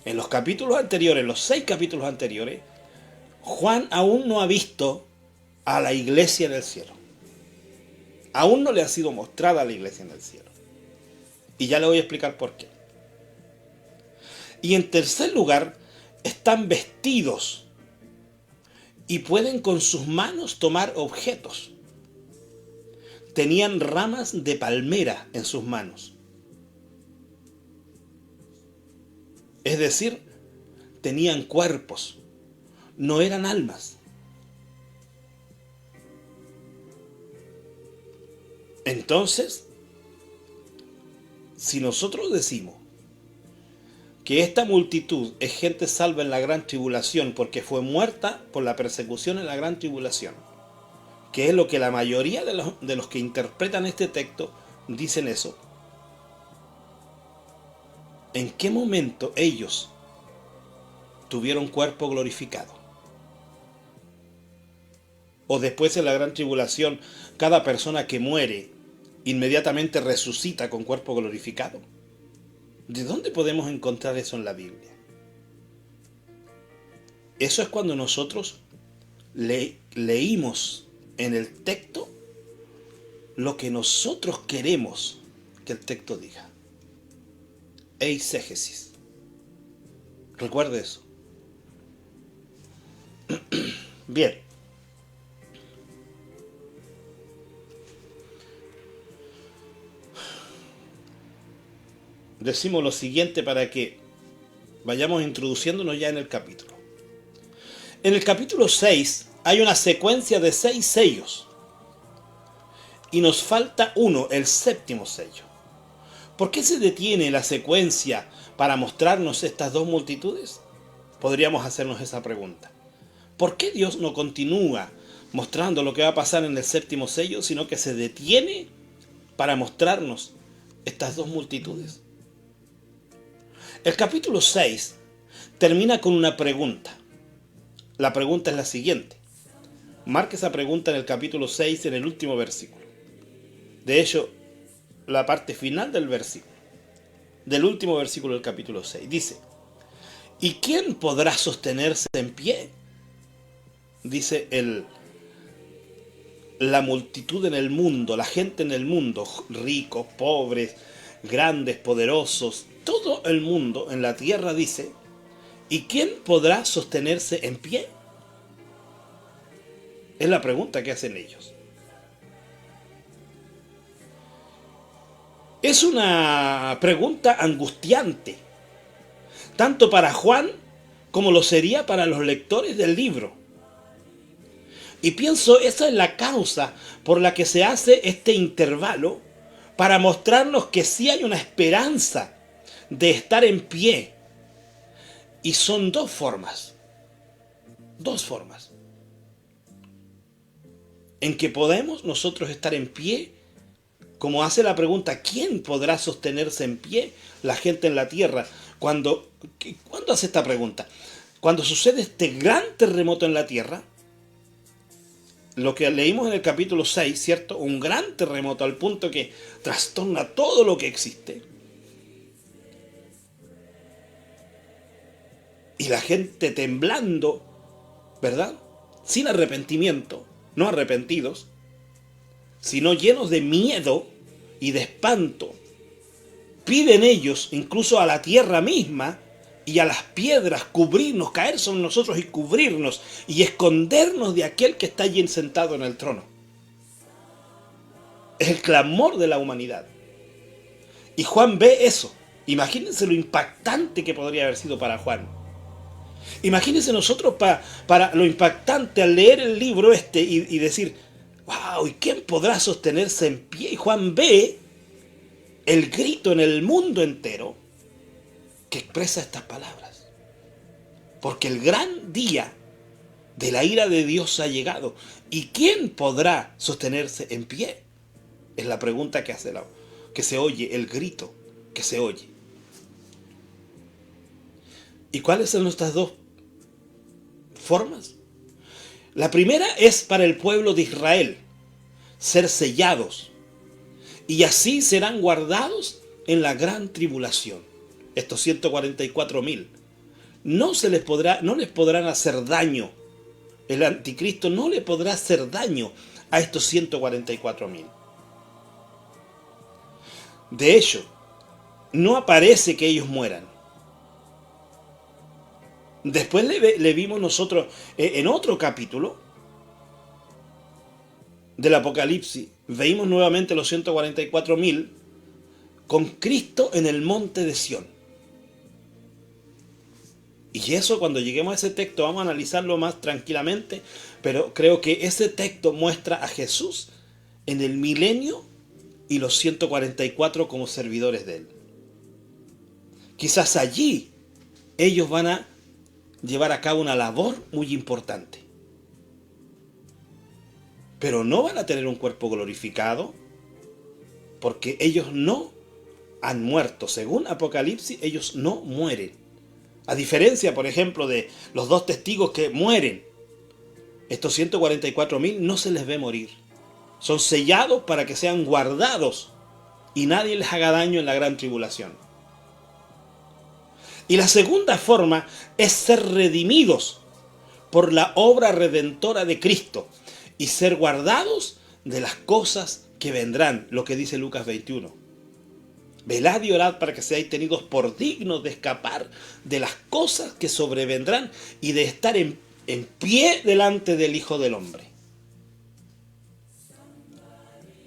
en los capítulos anteriores, los 6 capítulos anteriores, Juan aún no ha visto a la iglesia en el cielo. Aún no le ha sido mostrada la iglesia en el cielo. Y ya le voy a explicar por qué. Y en tercer lugar, están vestidos y pueden con sus manos tomar objetos. Tenían ramas de palmera en sus manos. Es decir, tenían cuerpos, no eran almas. Entonces, si nosotros decimos que esta multitud es gente salva en la gran tribulación porque fue muerta por la persecución en la gran tribulación, que es lo que la mayoría de los que interpretan este texto dicen eso, ¿en qué momento ellos tuvieron cuerpo glorificado? O después en la gran tribulación, cada persona que muere inmediatamente resucita con cuerpo glorificado. ¿De dónde podemos encontrar eso en la Biblia? Eso es cuando nosotros leímos en el texto lo que nosotros queremos que el texto diga. Eisegesis. Recuerde eso. Bien. decimos lo siguiente para que vayamos introduciéndonos ya en el capítulo. En el capítulo 6 hay una secuencia de 6 sellos. Y nos falta uno, el séptimo sello. ¿Por qué se detiene la secuencia para mostrarnos estas dos multitudes? Podríamos hacernos esa pregunta. ¿Por qué Dios no continúa mostrando lo que va a pasar en el séptimo sello, sino que se detiene para mostrarnos estas dos multitudes? El capítulo 6 termina con una pregunta. La pregunta es la siguiente. Marque esa pregunta en el capítulo 6, en el último versículo. De hecho, la parte final del versículo, del último versículo del capítulo 6, dice: ¿y quién podrá sostenerse en pie? Dice la multitud en el mundo, la gente en el mundo, ricos, pobres, grandes, poderosos, todo el mundo en la tierra dice: ¿y quién podrá sostenerse en pie? Es la pregunta que hacen ellos. Es una pregunta angustiante, tanto para Juan como lo sería para los lectores del libro. Y pienso, esa es la causa por la que se hace este intervalo, para mostrarnos que sí hay una esperanza de estar en pie. Y son dos formas en que podemos nosotros estar en pie. Como hace la pregunta, ¿quién podrá sostenerse en pie? La gente en la tierra. ¿Cuándo hace esta pregunta? Cuando sucede este gran terremoto en la tierra, lo que leímos en el capítulo 6, ¿cierto? Un gran terremoto al punto que trastorna todo lo que existe. Y la gente temblando, ¿verdad? Sin arrepentimiento, no arrepentidos, sino llenos de miedo y de espanto. Piden ellos, incluso a la tierra misma y a las piedras, cubrirnos, caer sobre nosotros y cubrirnos y escondernos de aquel que está allí sentado en el trono. Es el clamor de la humanidad. Y Juan ve eso. Imagínense lo impactante que podría haber sido para Juan. Imagínense nosotros para lo impactante al leer el libro y decir: wow, ¿y quién podrá sostenerse en pie? Y Juan ve el grito en el mundo entero que expresa estas palabras. Porque el gran día de la ira de Dios ha llegado. ¿Y quién podrá sostenerse en pie? Es la pregunta que se oye, el grito que se oye. ¿Y cuáles son nuestras dos formas? La primera es para el pueblo de Israel, ser sellados, y así serán guardados en la gran tribulación. Estos 144.000 no les podrán hacer daño. El anticristo no le podrá hacer daño a estos 144.000. De hecho, no aparece que ellos mueran. Después le vimos nosotros en otro capítulo del Apocalipsis, veíamos nuevamente los 144.000 con Cristo en el monte de Sión. Y eso, cuando lleguemos a ese texto, vamos a analizarlo más tranquilamente, pero creo que ese texto muestra a Jesús en el milenio y los 144 como servidores de él. Quizás allí ellos van a llevar a cabo una labor muy importante, pero no van a tener un cuerpo glorificado, porque ellos no han muerto. Según Apocalipsis, ellos no mueren. A diferencia, por ejemplo, de los dos testigos que mueren, estos 144.000 no se les ve morir. Son sellados para que sean guardados y nadie les haga daño en la gran tribulación. Y la segunda forma es ser redimidos por la obra redentora de Cristo y ser guardados de las cosas que vendrán, lo que dice Lucas 21. Velad y orad para que seáis tenidos por dignos de escapar de las cosas que sobrevendrán y de estar en pie delante del Hijo del Hombre.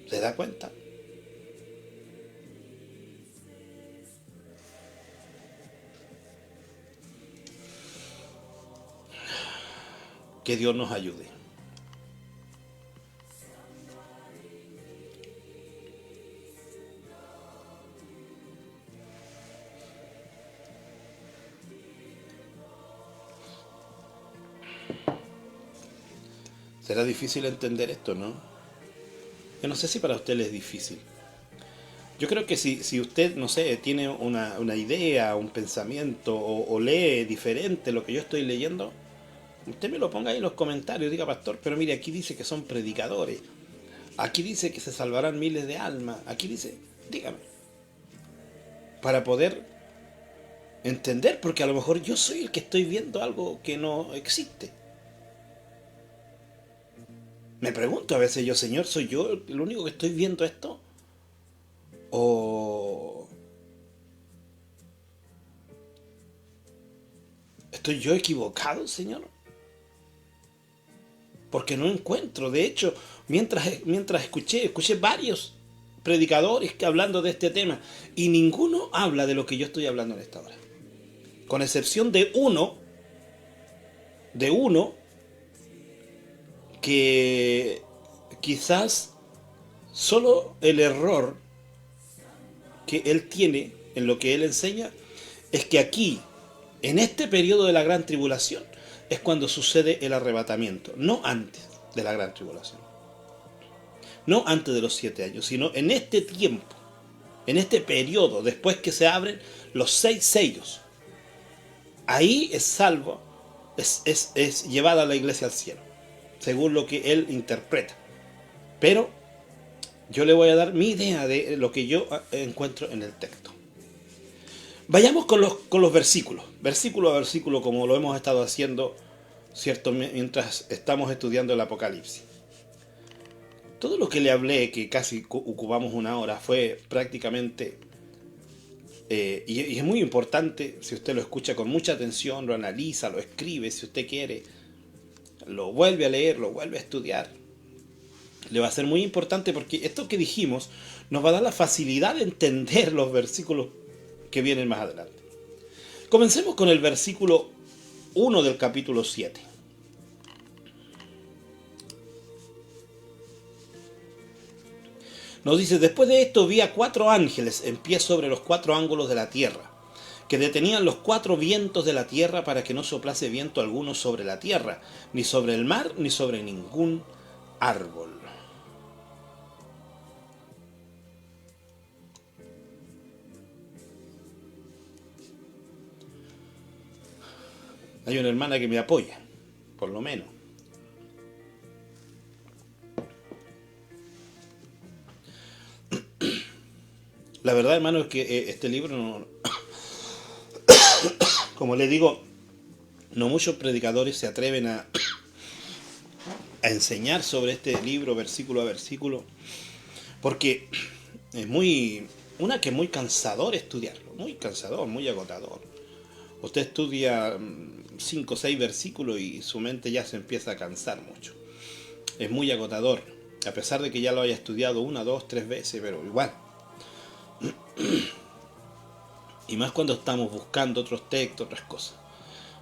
¿Se da cuenta? Que Dios nos ayude. Será difícil entender esto, ¿no? Yo no sé si para usted es difícil. Yo creo que si usted, no sé, tiene una idea, un pensamiento o lee diferente lo que yo estoy leyendo, usted me lo ponga ahí en los comentarios, diga, pastor, pero mire, aquí dice que son predicadores, aquí dice que se salvarán miles de almas, aquí dice, dígame, para poder entender, porque a lo mejor yo soy el que estoy viendo algo que no existe. Me pregunto a veces yo, Señor, ¿soy yo el único que estoy viendo esto? ¿O estoy yo equivocado, Señor? Porque no encuentro. De hecho, mientras escuché varios predicadores que hablando de este tema y ninguno habla de lo que yo estoy hablando en esta hora. Con excepción de uno que quizás solo el error que él tiene en lo que él enseña es que aquí, en este periodo de la gran tribulación, es cuando sucede el arrebatamiento, no antes de la gran tribulación, no antes de los 7 años, sino en este tiempo, en este periodo, después que se abren los 6 sellos. Ahí es salvo, es llevada la iglesia al cielo, según lo que él interpreta. Pero yo le voy a dar mi idea de lo que yo encuentro en el texto. Vayamos con los versículos, versículo a versículo, como lo hemos estado haciendo, ¿cierto?, mientras estamos estudiando el Apocalipsis. Todo lo que le hablé, que casi ocupamos una hora, fue prácticamente, y es muy importante, si usted lo escucha con mucha atención, lo analiza, lo escribe, si usted quiere, lo vuelve a leer, lo vuelve a estudiar, le va a ser muy importante porque esto que dijimos nos va a dar la facilidad de entender los versículos que vienen más adelante. Comencemos con el versículo 1 del capítulo 7. Nos dice: después de esto vi a 4 ángeles en pie sobre los 4 ángulos de la tierra, que detenían los 4 vientos de la tierra para que no soplase viento alguno sobre la tierra, ni sobre el mar, ni sobre ningún árbol. Hay una hermana que me apoya, por lo menos. La verdad, hermano, es que este libro, no, como les digo, no muchos predicadores se atreven a enseñar sobre este libro versículo a versículo, porque es que es muy cansador estudiarlo, muy cansador, muy agotador. Usted estudia 5 o 6 versículos y su mente ya se empieza a cansar mucho. Es muy agotador, a pesar de que ya lo haya estudiado 1, 2, 3 veces, pero igual. Y más cuando estamos buscando otros textos, otras cosas.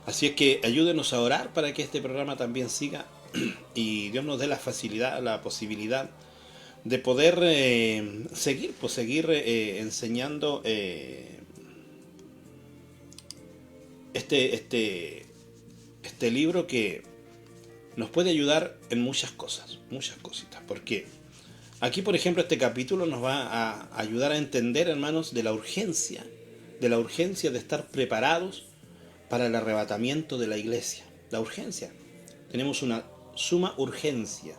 Así es que ayúdenos a orar para que este programa también siga y Dios nos dé la facilidad, la posibilidad de poder seguir enseñando este libro que nos puede ayudar en muchas cosas, muchas cositas. Porque aquí, por ejemplo, este capítulo nos va a ayudar a entender, hermanos, de la urgencia de estar preparados para el arrebatamiento de la iglesia. La urgencia. Tenemos una suma urgencia.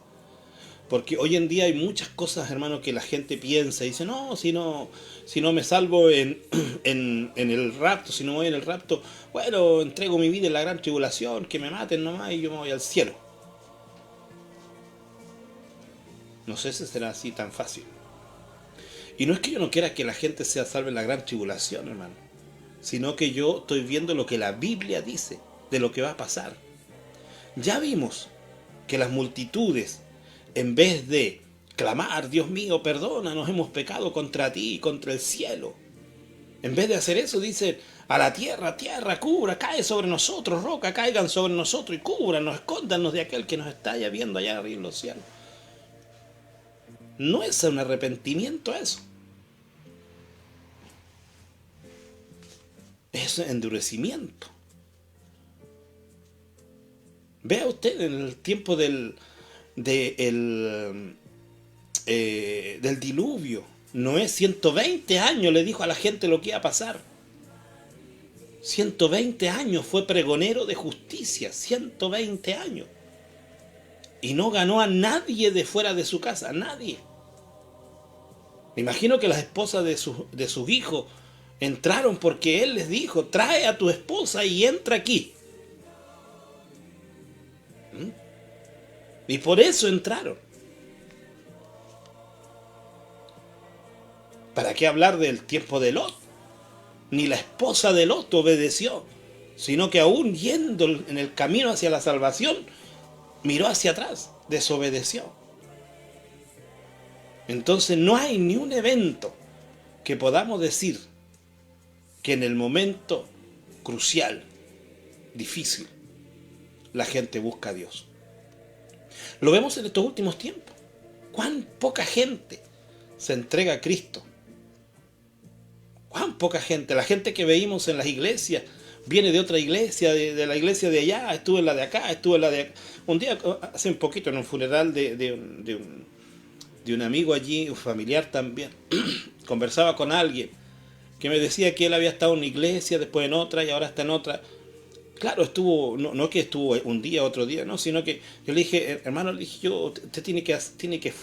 Porque hoy en día hay muchas cosas, hermano, que la gente piensa y dice: no, si no me salvo en el rapto, si no voy en el rapto, bueno, entrego mi vida en la gran tribulación, que me maten nomás y yo me voy al cielo. No sé si será así tan fácil. Y no es que yo no quiera que la gente sea salva en la gran tribulación, hermano, sino que yo estoy viendo lo que la Biblia dice de lo que va a pasar. Ya vimos que las multitudes, en vez de clamar: Dios mío, perdónanos, hemos pecado contra ti y contra el cielo, en vez de hacer eso, dicen: a la tierra, tierra, cubra, cae sobre nosotros, roca, caigan sobre nosotros y cúbranos, escóndanos de aquel que nos está ya viendo allá arriba en los cielos. No es un arrepentimiento eso. Es endurecimiento. Vea usted en el tiempo del diluvio. Noé 120 años le dijo a la gente lo que iba a pasar. 120 años fue pregonero de justicia. 120 años. Y no ganó a nadie de fuera de su casa. A nadie. Me imagino que las esposas de sus hijos entraron porque él les dijo: trae a tu esposa y entra aquí. Y por eso entraron. ¿Para qué hablar del tiempo de Lot? Ni la esposa de Lot obedeció, sino que aún yendo en el camino hacia la salvación, miró hacia atrás, desobedeció. Entonces no hay ni un evento que podamos decir que en el momento crucial, difícil, la gente busca a Dios. Lo vemos en estos últimos tiempos. Cuán poca gente se entrega a Cristo. Cuán poca gente. La gente que veíamos en las iglesias viene de otra iglesia, de la iglesia de allá, estuvo en la de acá, estuvo en la de acá. Un día, hace un poquito, en un funeral de un amigo allí, un familiar también, conversaba con alguien que me decía que él había estado en una iglesia, después en otra y ahora está en otra. Claro, estuvo, no que estuvo un día, otro día, no, sino que yo le dije: hermano, le dije yo, usted tiene que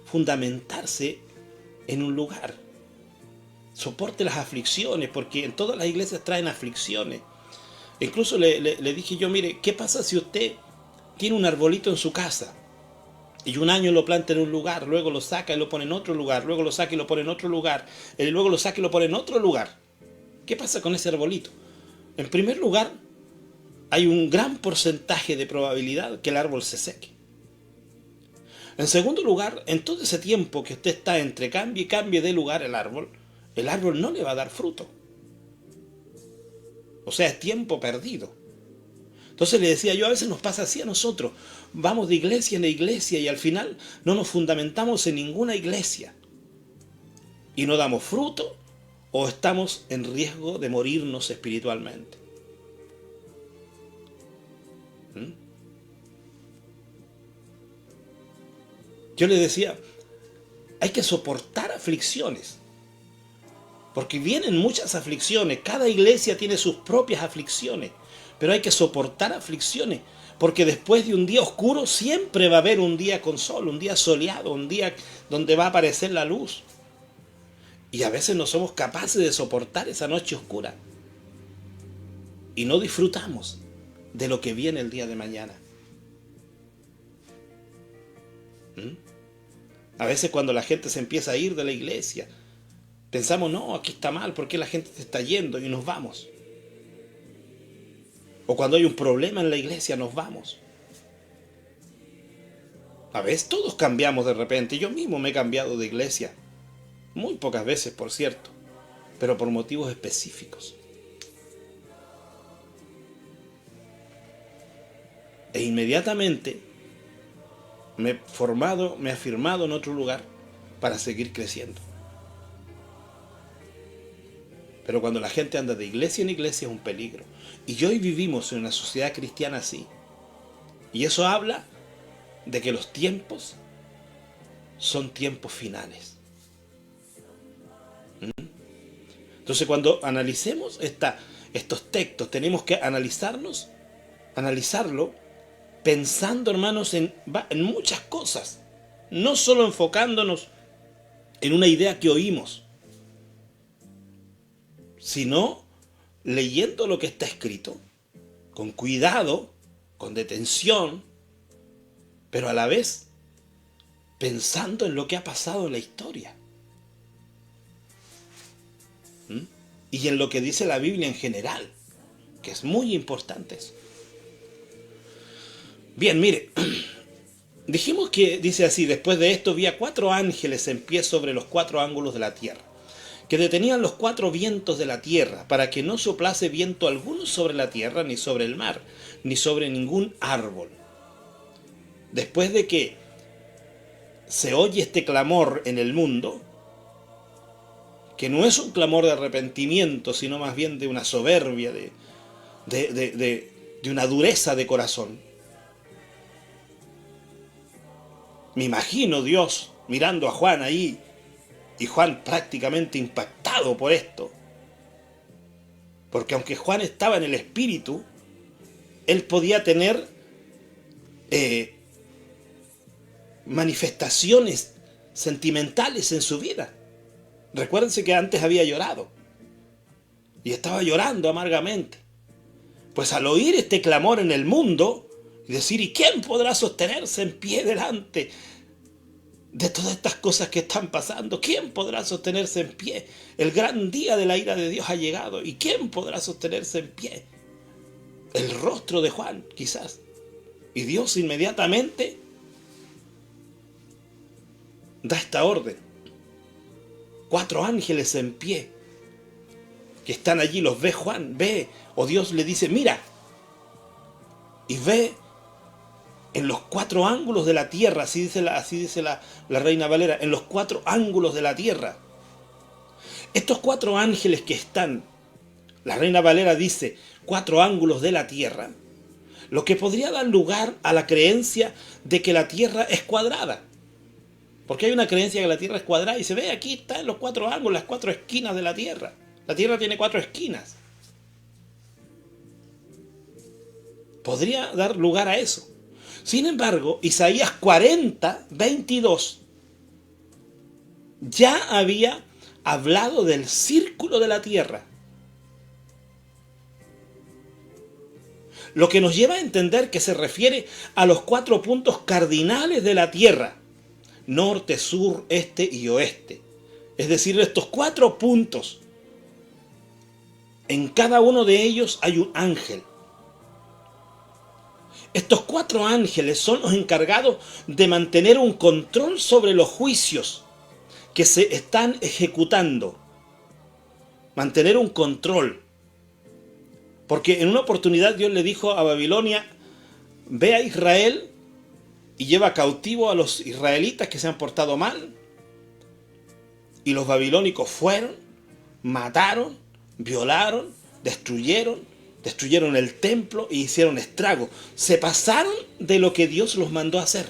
fundamentarse en un lugar. Soporte las aflicciones, porque en todas las iglesias traen aflicciones. Incluso le dije yo: mire, ¿qué pasa si usted tiene un arbolito en su casa y un año lo planta en un lugar, luego lo saca y lo pone en otro lugar, luego lo saca y lo pone en otro lugar, y luego lo saca y lo pone en otro lugar? ¿Qué pasa con ese arbolito? En primer lugar, hay un gran porcentaje de probabilidad que el árbol se seque. En segundo lugar, en todo ese tiempo que usted está entre cambie y cambie de lugar el árbol no le va a dar fruto. O sea, es tiempo perdido. Entonces le decía yo, a veces nos pasa así a nosotros. Vamos de iglesia en iglesia y al final no nos fundamentamos en ninguna iglesia. Y no damos fruto, o estamos en riesgo de morirnos espiritualmente. Yo le decía, hay que soportar aflicciones, porque vienen muchas aflicciones. Cada iglesia tiene sus propias aflicciones, pero hay que soportar aflicciones, porque después de un día oscuro siempre va a haber un día con sol, un día soleado, un día donde va a aparecer la luz. Y a veces no somos capaces de soportar esa noche oscura. Y no disfrutamos de lo que viene el día de mañana. A veces cuando la gente se empieza a ir de la iglesia, pensamos: no, aquí está mal, ¿por qué la gente se está yendo? Y nos vamos. O cuando hay un problema en la iglesia, nos vamos. A veces todos cambiamos de repente. Yo mismo me he cambiado de iglesia. Muy pocas veces, por cierto, pero por motivos específicos. E inmediatamente me he afirmado en otro lugar para seguir creciendo. Pero cuando la gente anda de iglesia en iglesia es un peligro. Y hoy vivimos en una sociedad cristiana así. Y eso habla de que los tiempos son tiempos finales. Entonces, cuando analicemos estos textos, tenemos que analizarlo pensando, hermanos, en muchas cosas. No solo enfocándonos en una idea que oímos, sino leyendo lo que está escrito, con cuidado, con detención, pero a la vez pensando en lo que ha pasado en la historia. Y en lo que dice la Biblia en general, que es muy importante eso. Bien, mire, dijimos que dice así: después de esto vi a 4 ángeles en pie sobre los 4 ángulos de la tierra, que detenían los 4 vientos de la tierra, para que no soplase viento alguno sobre la tierra, ni sobre el mar, ni sobre ningún árbol. Después de que se oye este clamor en el mundo, que no es un clamor de arrepentimiento, sino más bien de una soberbia, de una dureza de corazón. Me imagino Dios mirando a Juan ahí, y Juan prácticamente impactado por esto. Porque aunque Juan estaba en el Espíritu, él podía tener manifestaciones sentimentales en su vida. Recuérdense que antes había llorado. Y estaba llorando amargamente. Pues al oír este clamor en el mundo, y decir, ¿y quién podrá sostenerse en pie delante de todas estas cosas que están pasando? ¿Quién podrá sostenerse en pie? El gran día de la ira de Dios ha llegado. ¿Y quién podrá sostenerse en pie? El rostro de Juan, quizás. Y Dios inmediatamente da esta orden. 4 ángeles en pie, que están allí, los ve Juan, ve, o Dios le dice, mira, y ve en los 4 ángulos de la tierra, así dice la Reina Valera, en los 4 ángulos de la tierra. Estos 4 ángeles que están, la Reina Valera dice, 4 ángulos de la tierra, lo que podría dar lugar a la creencia de que la tierra es cuadrada. Porque hay una creencia que la tierra es cuadrada y se ve aquí, está en los 4 ángulos, las 4 esquinas de la tierra. La tierra tiene 4 esquinas. Podría dar lugar a eso. Sin embargo, Isaías 40, 22 ya había hablado del círculo de la tierra. Lo que nos lleva a entender que se refiere a los 4 puntos cardinales de la tierra. Norte, sur, este y oeste. Es decir, estos 4 puntos. En cada uno de ellos hay un ángel. Estos 4 ángeles son los encargados de mantener un control sobre los juicios que se están ejecutando. Mantener un control. Porque en una oportunidad Dios le dijo a Babilonia, ve a Israel y lleva cautivo a los israelitas que se han portado mal. Y los babilónicos fueron, mataron, violaron, destruyeron el templo e hicieron estragos. Se pasaron de lo que Dios los mandó a hacer.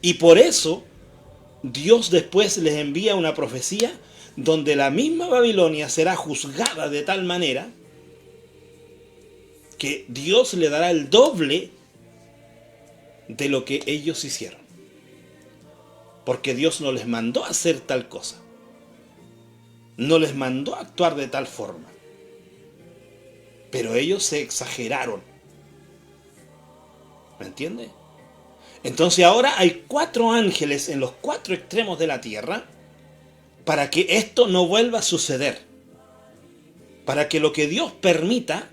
Y por eso Dios después les envía una profecía donde la misma Babilonia será juzgada de tal manera que Dios le dará el doble de lo que ellos hicieron. Porque Dios no les mandó a hacer tal cosa. No les mandó a actuar de tal forma. Pero ellos se exageraron. ¿Me entiende? Entonces ahora hay 4 ángeles en los 4 extremos de la tierra para que esto no vuelva a suceder. Para que lo que Dios permita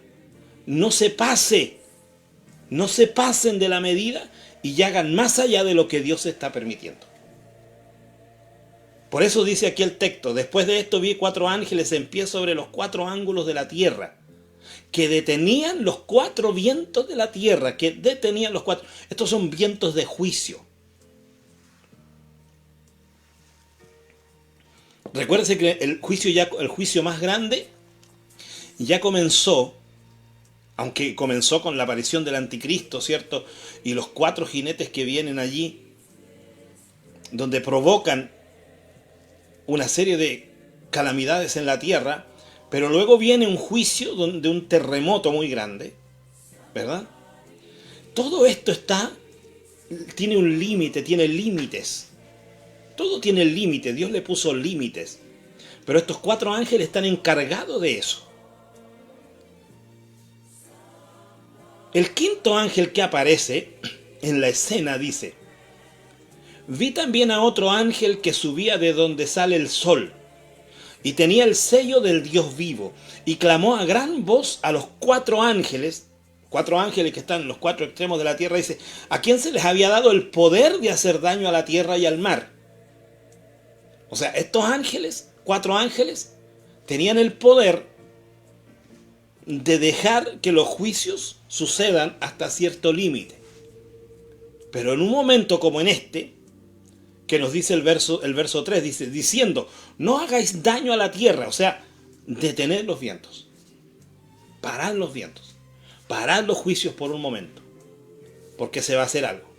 no se pase. No se pasen de la medida y hagan más allá de lo que Dios está permitiendo. Por eso dice aquí el texto, después de esto vi 4 ángeles en pie sobre los 4 ángulos de la tierra, que detenían los 4 vientos de la tierra, que detenían los 4. Estos son vientos de juicio. Recuérdense que el juicio más grande ya comenzó, aunque comenzó con la aparición del anticristo, ¿cierto? Y los 4 jinetes que vienen allí, donde provocan una serie de calamidades en la tierra, pero luego viene un juicio de un terremoto muy grande, ¿verdad? Todo esto tiene un límite, tiene límites. Todo tiene límite, Dios le puso límites. Pero estos 4 ángeles están encargados de eso. El 5.º ángel que aparece en la escena dice: vi también a otro ángel que subía de donde sale el sol, y tenía el sello del Dios vivo, y clamó a gran voz a los 4 ángeles que están en los 4 extremos de la tierra, dice, ¿a quién se les había dado el poder de hacer daño a la tierra y al mar? O sea, estos ángeles, 4 ángeles tenían el poder de dejar que los juicios sucedan hasta cierto límite. Pero en un momento como en este, que nos dice el verso 3, diciendo, no hagáis daño a la tierra, o sea, detened los vientos, parad los vientos, parad los juicios por un momento, porque se va a hacer algo.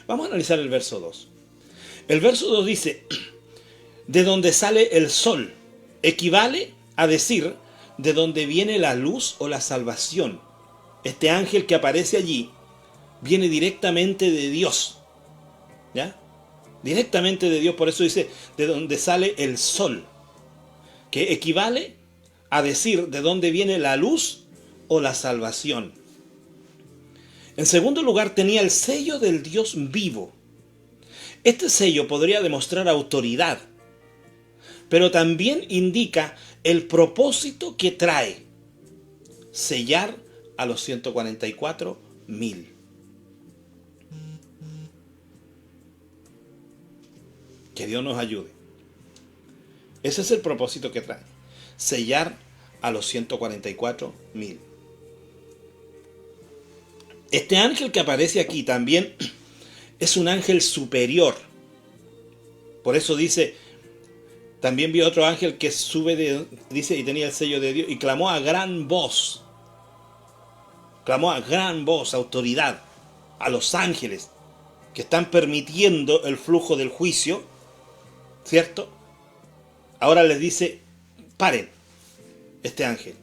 Vamos a analizar el verso 2. El verso 2 dice, de donde sale el sol, equivale a decir, de donde viene la luz o la salvación. Este ángel que aparece allí viene directamente de Dios, ¿ya? Directamente de Dios, por eso dice, de donde sale el sol, que equivale a decir, de donde viene la luz o la salvación. En segundo lugar, tenía el sello del Dios vivo. Este sello podría demostrar autoridad, pero también indica el propósito que trae: sellar a los 144.000. Que Dios nos ayude. Ese es el propósito que trae: sellar a los 144.000. Este ángel que aparece aquí también es un ángel superior. Por eso dice, también vi otro ángel que dice, y tenía el sello de Dios, y clamó a gran voz. Clamó a gran voz, autoridad, a los ángeles que están permitiendo el flujo del juicio, ¿cierto? Ahora les dice, paren, este ángel.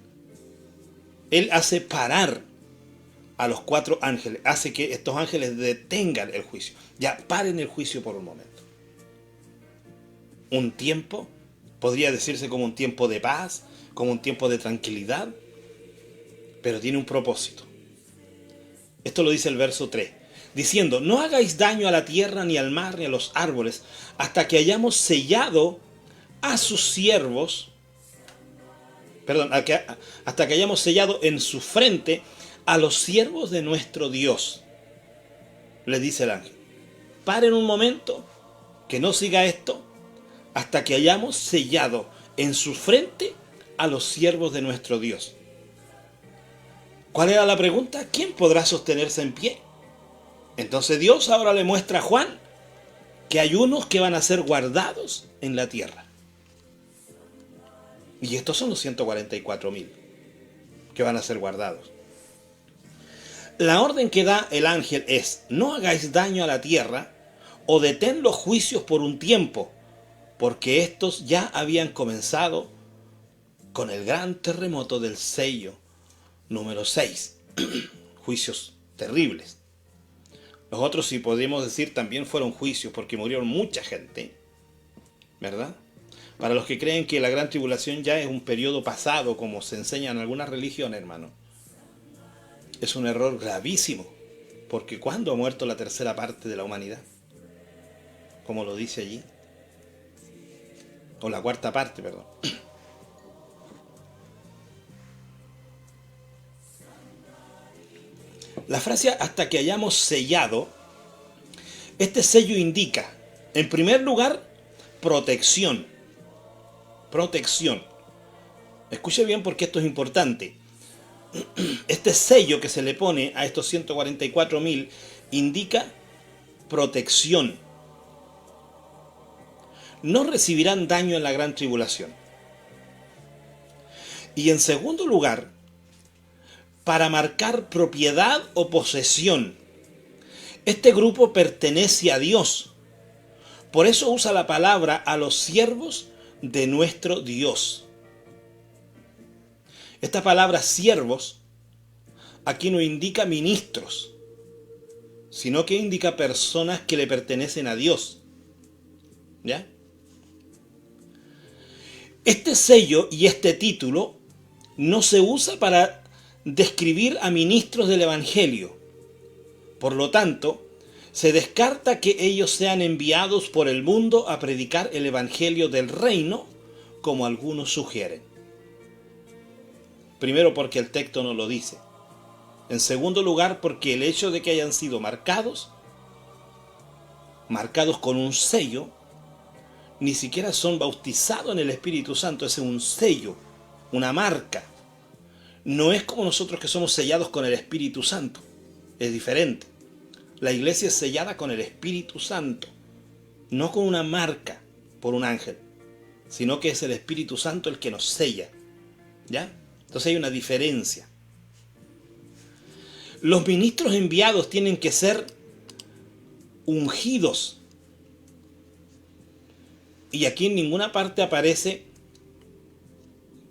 Él hace parar a los 4 ángeles, hace que estos ángeles detengan el juicio. Ya, paren el juicio por un momento. Un tiempo, podría decirse como un tiempo de paz, como un tiempo de tranquilidad, pero tiene un propósito. Esto lo dice el verso 3, diciendo, no hagáis daño a la tierra, ni al mar, ni a los árboles, hasta que hayamos sellado a sus siervos, hasta que hayamos sellado en su frente a los siervos de nuestro Dios. Le dice el ángel, paren un momento, que no siga esto, hasta que hayamos sellado en su frente a los siervos de nuestro Dios. ¿Cuál era la pregunta? ¿Quién podrá sostenerse en pie? Entonces Dios ahora le muestra a Juan que hay unos que van a ser guardados en la tierra. Y estos son los 144.000 que van a ser guardados. La orden que da el ángel es, no hagáis daño a la tierra o detén los juicios por un tiempo, porque estos ya habían comenzado con el gran terremoto del sello número 6. Juicios terribles. Los otros, si podemos decir, también fueron juicios porque murieron mucha gente, ¿verdad? Para los que creen que la gran tribulación ya es un periodo pasado, como se enseña en algunas religiones, hermano, es un error gravísimo, porque ¿cuándo ha muerto la tercera parte de la humanidad? Como lo dice allí. O la cuarta parte, perdón. La frase hasta que hayamos sellado, este sello indica, en primer lugar, protección. Protección. Escuche bien porque esto es importante. Este sello que se le pone a estos 144.000 indica protección. No recibirán daño en la gran tribulación. Y en segundo lugar, para marcar propiedad o posesión. Este grupo pertenece a Dios. Por eso usa la palabra a los siervos de nuestro Dios. Esta palabra siervos aquí no indica ministros, sino que indica personas que le pertenecen a Dios. ¿Ya? Este sello y este título no se usa para describir a ministros del Evangelio. Por lo tanto, se descarta que ellos sean enviados por el mundo a predicar el Evangelio del reino, como algunos sugieren. Primero, porque el texto no lo dice. En segundo lugar, porque el hecho de que hayan sido marcados marcados con un sello, ni siquiera son bautizados en el Espíritu Santo. Ese es un sello, una marca. No es como nosotros que somos sellados con el Espíritu Santo. Es diferente. La iglesia es sellada con el Espíritu Santo, no con una marca por un ángel, sino que es el Espíritu Santo el que nos sella. ¿Ya? Entonces hay una diferencia. Los ministros enviados tienen que ser ungidos. Y aquí en ninguna parte aparece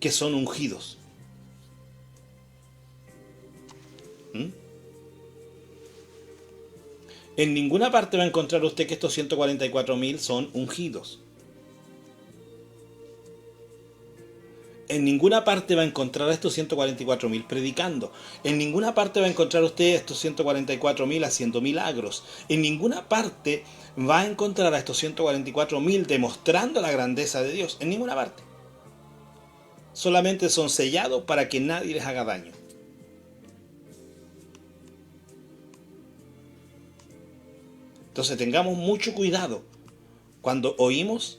que son ungidos. En ninguna parte va a encontrar usted que estos 144.000 son ungidos. En ninguna parte va a encontrar a estos 144.000 predicando. En ninguna parte va a encontrar usted a estos 144.000 haciendo milagros. En ninguna parte va a encontrar a estos 144.000 demostrando la grandeza de Dios. En ninguna parte. Solamente son sellados para que nadie les haga daño. Entonces tengamos mucho cuidado cuando oímos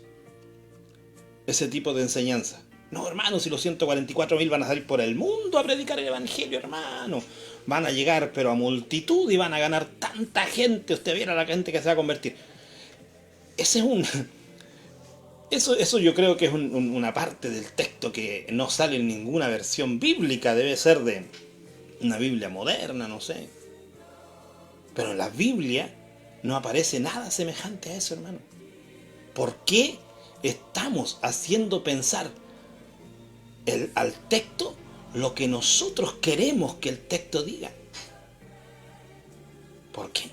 ese tipo de enseñanza. No, hermano, si los 144.000 van a salir por el mundo a predicar el Evangelio, hermano. Van a llegar, pero a multitud, y van a ganar tanta gente. Usted viera la gente que se va a convertir. Ese es eso yo creo que es una parte del texto que no sale en ninguna versión bíblica. Debe ser de una Biblia moderna, no sé. Pero en la Biblia no aparece nada semejante a eso, hermano. ¿Por qué estamos haciendo pensar al texto lo que nosotros queremos que el texto diga? ¿Por qué?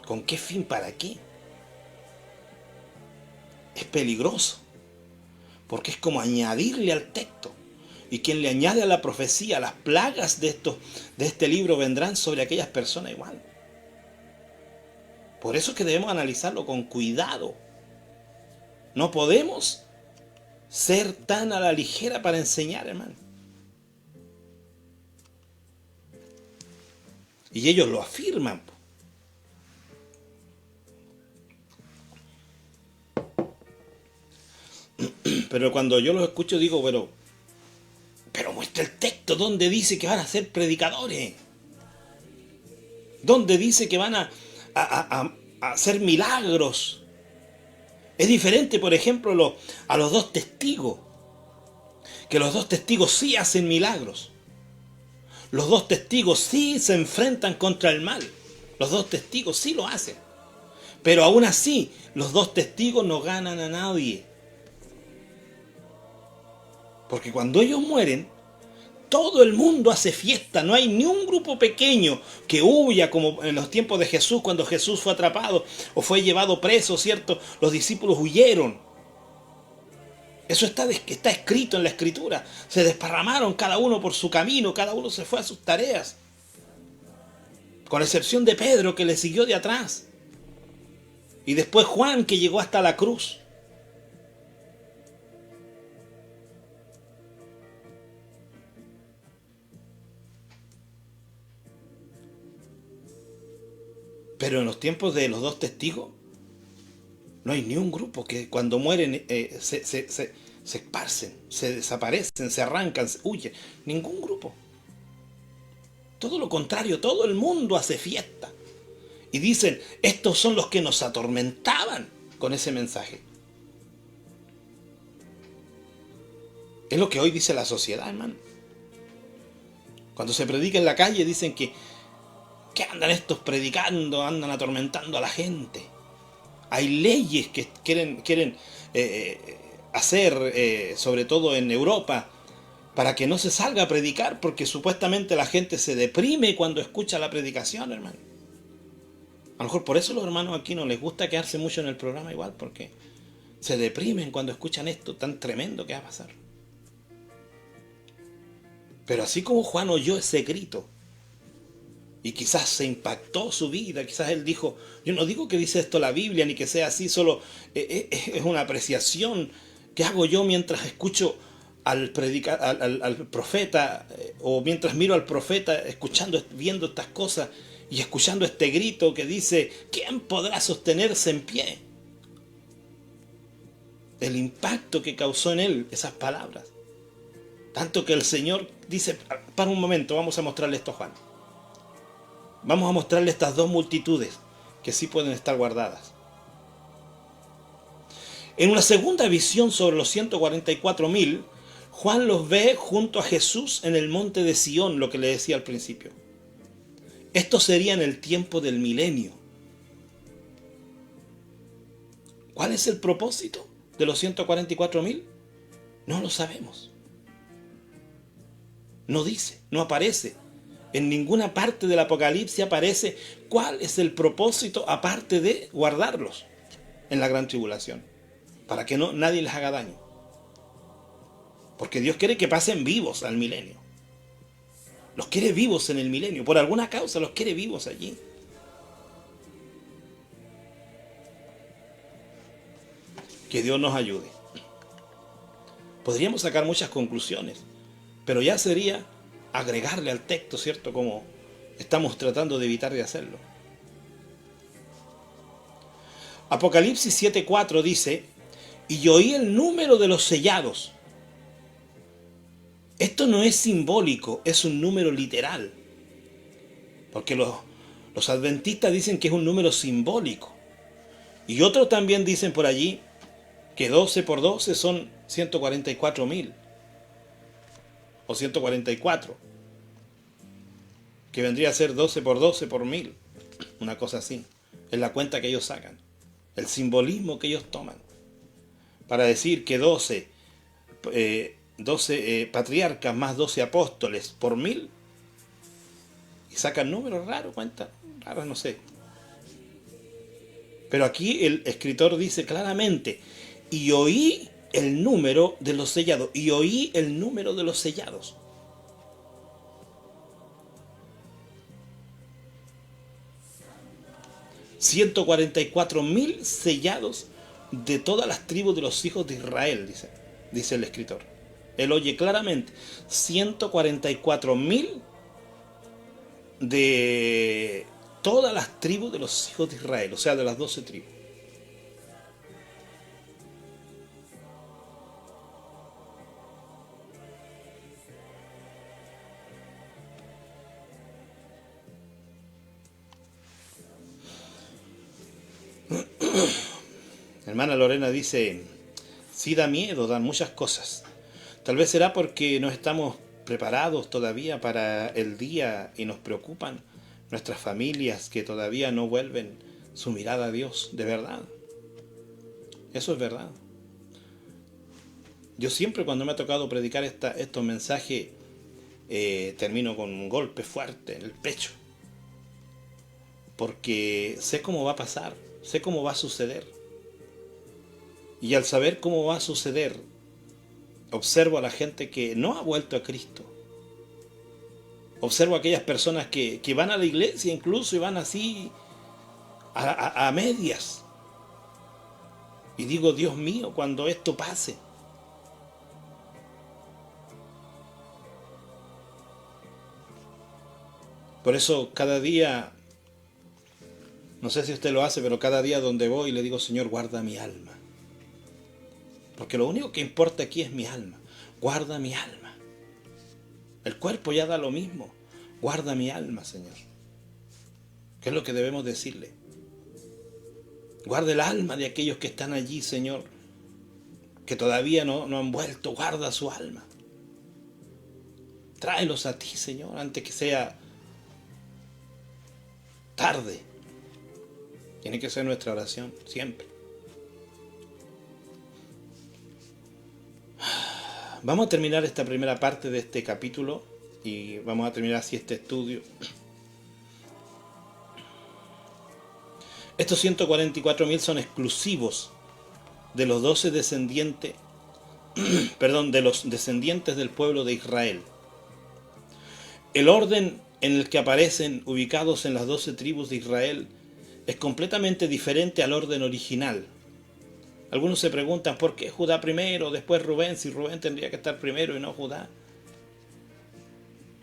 ¿Con qué fin? ¿Para qué? Es peligroso, porque es como añadirle al texto. Y quien le añade a la profecía, las plagas de este libro vendrán sobre aquellas personas igual. Por eso es que debemos analizarlo con cuidado. No podemos ser tan a la ligera para enseñar, hermano. Y ellos lo afirman. Pero cuando yo los escucho digo, pero muestra el texto, ¿dónde dice que van a ser predicadores? ¿Dónde dice que van a hacer milagros? Es diferente, por ejemplo, a los dos testigos. Que los dos testigos sí hacen milagros. Los dos testigos sí se enfrentan contra el mal. Los dos testigos sí lo hacen. Pero aún así, los dos testigos no ganan a nadie. Porque cuando ellos mueren, todo el mundo hace fiesta. No hay ni un grupo pequeño que huya como en los tiempos de Jesús, cuando Jesús fue atrapado o fue llevado preso, ¿cierto? Los discípulos huyeron. Eso está escrito en la Escritura. Se desparramaron cada uno por su camino, cada uno se fue a sus tareas. Con excepción de Pedro, que le siguió de atrás. Y después Juan, que llegó hasta la cruz. Pero en los tiempos de los dos testigos, no hay ni un grupo que cuando mueren se esparcen, se desaparecen, se arrancan, se huyen. Ningún grupo. Todo lo contrario, todo el mundo hace fiesta. Y dicen, estos son los que nos atormentaban con ese mensaje. Es lo que hoy dice la sociedad, hermano. Cuando se predica en la calle dicen que andan estos predicando, andan atormentando a la gente. Hay leyes que quieren hacer, sobre todo en Europa, para que no se salga a predicar, porque supuestamente la gente se deprime cuando escucha la predicación, hermano. A lo mejor por eso los hermanos aquí no les gusta quedarse mucho en el programa igual, porque se deprimen cuando escuchan esto tan tremendo que va a pasar. Pero así como Juan oyó ese grito, y quizás se impactó su vida, quizás él dijo, yo no digo que dice esto la Biblia, ni que sea así, solo es una apreciación que hago yo mientras escucho al profeta, o mientras miro al profeta, escuchando, viendo estas cosas, y escuchando este grito que dice, ¿quién podrá sostenerse en pie? El impacto que causó en él esas palabras. Tanto que el Señor dice, para un momento, vamos a mostrarle esto a Juan. Vamos a mostrarle estas dos multitudes que sí pueden estar guardadas. En una segunda visión sobre los 144.000, Juan los ve junto a Jesús en el monte de Sión, lo que le decía al principio. Esto sería en el tiempo del milenio. ¿Cuál es el propósito de los 144.000? No lo sabemos. No dice, no aparece. En ninguna parte del Apocalipsis aparece cuál es el propósito aparte de guardarlos en la gran tribulación, para que nadie les haga daño. Porque Dios quiere que pasen vivos al milenio. Los quiere vivos en el milenio. Por alguna causa los quiere vivos allí. Que Dios nos ayude. Podríamos sacar muchas conclusiones, pero ya sería agregarle al texto, ¿cierto? Como estamos tratando de evitar de hacerlo. Apocalipsis 7:4 dice, y oí el número de los sellados. Esto no es simbólico, es un número literal. Porque los adventistas dicen que es un número simbólico. Y otros también dicen por allí que 12 por 12 son 144.000. O 144. Que vendría a ser 12 por 12 por 1000. Una cosa así. Es la cuenta que ellos sacan. El simbolismo que ellos toman. Para decir que 12 patriarcas más 12 apóstoles por 1000. Y sacan números raros, cuentas raras, no sé. Pero aquí el escritor dice claramente, y oí el número de los sellados. Y oí el número de los sellados. $144.000 sellados de todas las tribus de los hijos de Israel, dice el escritor. Él oye claramente, 144.000 de todas las tribus de los hijos de Israel, o sea, de las 12 tribus. Hermana Lorena dice, sí da miedo, dan muchas cosas. Tal vez será porque no estamos preparados todavía para el día y nos preocupan nuestras familias que todavía no vuelven su mirada a Dios de verdad. Eso es verdad. Yo siempre cuando me ha tocado predicar estos mensajes termino con un golpe fuerte en el pecho. Porque sé cómo va a pasar, sé cómo va a suceder. Y al saber cómo va a suceder, observo a la gente que no ha vuelto a Cristo. Observo a aquellas personas que van a la iglesia incluso y van así a medias. Y digo, Dios mío, cuando esto pase. Por eso cada día, no sé si usted lo hace, pero cada día donde voy le digo, Señor, guarda mi alma. Porque lo único que importa aquí es mi alma. Guarda mi alma. El cuerpo ya da lo mismo. Guarda mi alma, Señor. ¿Qué es lo que debemos decirle? Guarda el alma de aquellos que están allí, Señor, que todavía no han vuelto. Guarda su alma. Tráelos a ti, Señor, antes que sea tarde. Tiene que ser nuestra oración, siempre. Vamos a terminar esta primera parte de este capítulo y vamos a terminar así este estudio. Estos 144.000 son exclusivos de los 12 descendientes, de los descendientes del pueblo de Israel. El orden en el que aparecen ubicados en las 12 tribus de Israel es completamente diferente al orden original. Algunos se preguntan por qué Judá primero, después Rubén, si Rubén tendría que estar primero y no Judá.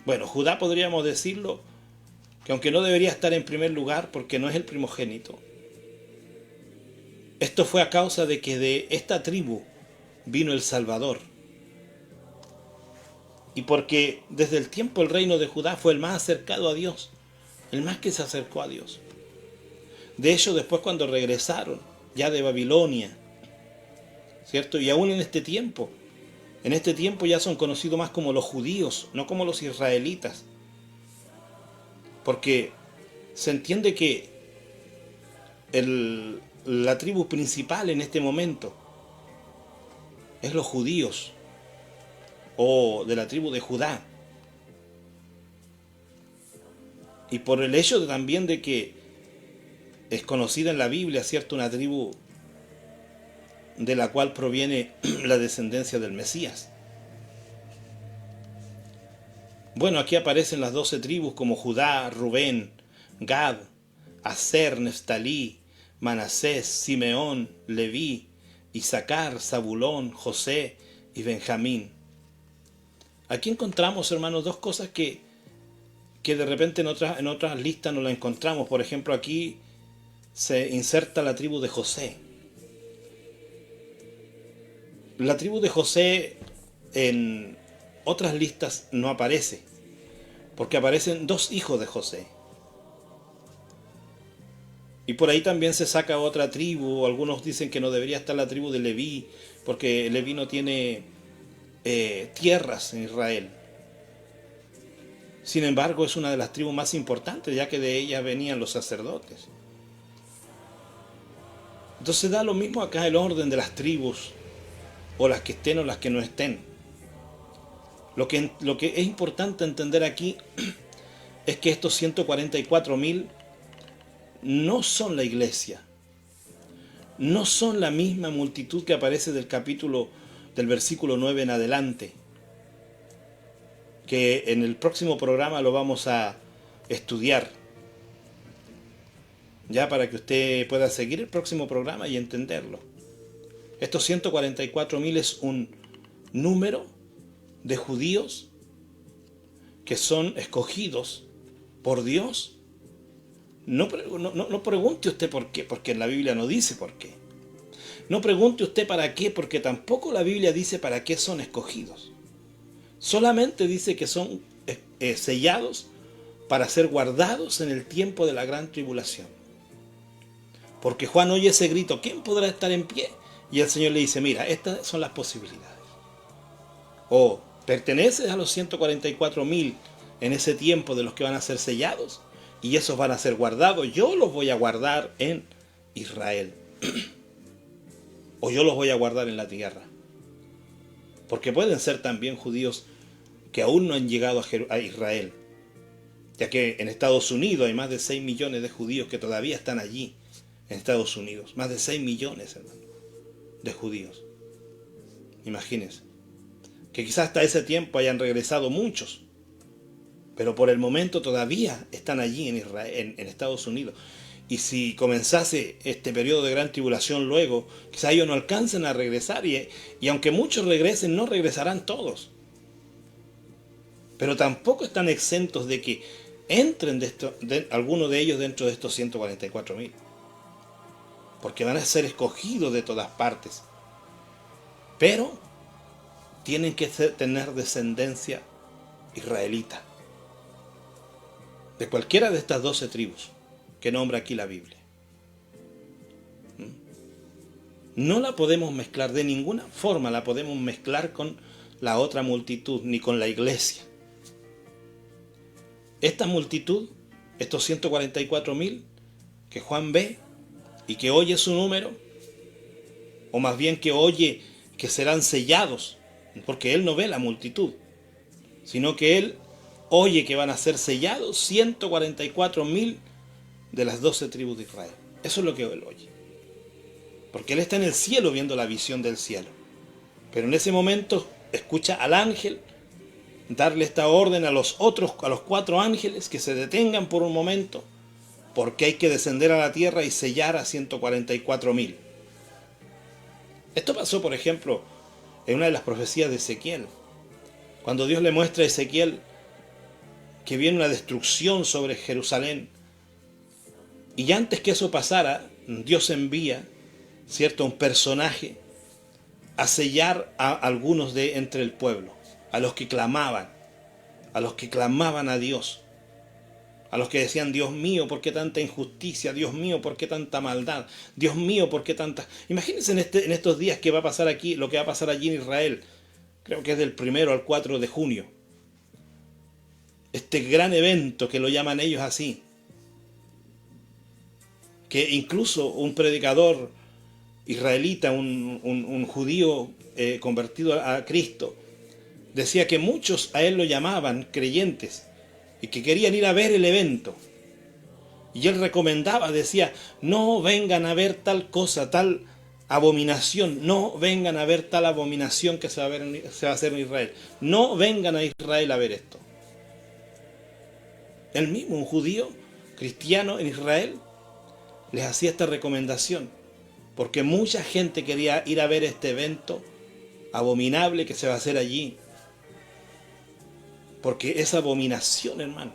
Bueno, Judá podríamos decirlo que aunque no debería estar en primer lugar porque no es el primogénito, esto fue a causa de que de esta tribu vino el Salvador. Y porque desde el tiempo el reino de Judá fue el más acercado a Dios, el más que se acercó a Dios. De hecho, después cuando regresaron ya de Babilonia, ¿cierto? Y aún en este tiempo ya son conocidos más como los judíos, no como los israelitas. Porque se entiende que la tribu principal en este momento es los judíos, o de la tribu de Judá. Y por el hecho también de que es conocida en la Biblia, ¿cierto?, una tribu de la cual proviene la descendencia del Mesías. Bueno, aquí aparecen las 12 tribus como Judá, Rubén, Gad, Aser, Neftalí, Manasés, Simeón, Leví, Isaacar, Zabulón, José y Benjamín. Aquí encontramos, hermanos, dos cosas que de repente en otras listas no la encontramos. Por ejemplo, aquí se inserta la tribu de José. La tribu de José en otras listas no aparece, porque aparecen dos hijos de José. Y por ahí también se saca otra tribu. Algunos dicen que no debería estar la tribu de Leví, porque Leví no tiene tierras en Israel. Sin embargo, es una de las tribus más importantes, ya que de ella venían los sacerdotes. Entonces da lo mismo acá el orden de las tribus, o las que estén o las que no estén. Lo que es importante entender aquí es que estos 144.000 no son la iglesia, no son la misma multitud que aparece del versículo 9 en adelante, que en el próximo programa lo vamos a estudiar, ya para que usted pueda seguir el próximo programa y entenderlo. Estos 144.000 es un número de judíos que son escogidos por Dios. No pregunte usted por qué, porque en la Biblia no dice por qué. No pregunte usted para qué, porque tampoco la Biblia dice para qué son escogidos. Solamente dice que son sellados para ser guardados en el tiempo de la gran tribulación. Porque Juan oye ese grito, ¿quién podrá estar en pie? Y el Señor le dice, mira, estas son las posibilidades. O perteneces a los 144.000 en ese tiempo de los que van a ser sellados, y esos van a ser guardados. Yo los voy a guardar en Israel. O yo los voy a guardar en la tierra. Porque pueden ser también judíos que aún no han llegado a Israel. Ya que en Estados Unidos hay más de 6 millones de judíos que todavía están allí. En Estados Unidos. Más de 6 millones, hermano, de judíos. Imagínense. Que quizás hasta ese tiempo hayan regresado muchos. Pero por el momento todavía están allí en Israel, en Estados Unidos. Y si comenzase este periodo de gran tribulación luego, quizás ellos no alcancen a regresar. Y aunque muchos regresen, no regresarán todos. Pero tampoco están exentos de que entren algunos de ellos dentro de estos 144.000. Porque van a ser escogidos de todas partes. Pero tienen que tener descendencia israelita. De cualquiera de estas 12 tribus que nombra aquí la Biblia. No la podemos mezclar, de ninguna forma la podemos mezclar con la otra multitud, ni con la iglesia. Esta multitud, estos 144.000 que Juan ve y que oye su número, o más bien que oye que serán sellados, porque él no ve la multitud, sino que él oye que van a ser sellados 144.000 de las 12 tribus de Israel. Eso es lo que él oye. Porque él está en el cielo viendo la visión del cielo. Pero en ese momento escucha al ángel darle esta orden a los 4 ángeles que se detengan por un momento, porque hay que descender a la tierra y sellar a 144.000. Esto pasó, por ejemplo, en una de las profecías de Ezequiel. Cuando Dios le muestra a Ezequiel que viene una destrucción sobre Jerusalén. Y antes que eso pasara, Dios envía, ¿cierto?, un personaje a sellar a algunos de entre el pueblo, a los que clamaban a Dios, a los que decían: Dios mío, ¿por qué tanta injusticia? Dios mío, ¿por qué tanta maldad? Dios mío, ¿por qué tanta...? Imagínense en estos días que va a pasar aquí, lo que va a pasar allí en Israel. Creo que es del 1 al 4 de junio. Este gran evento que lo llaman ellos así. Que incluso un predicador israelita, un judío convertido a Cristo, decía que muchos a él lo llamaban creyentes y que querían ir a ver el evento. Y él recomendaba, decía: no vengan a ver tal cosa, tal abominación, no vengan a ver tal abominación que se va a hacer en Israel. No vengan a Israel a ver esto. Él mismo, un judío cristiano en Israel, les hacía esta recomendación, porque mucha gente quería ir a ver este evento abominable que se va a hacer allí. Porque es abominación, hermano.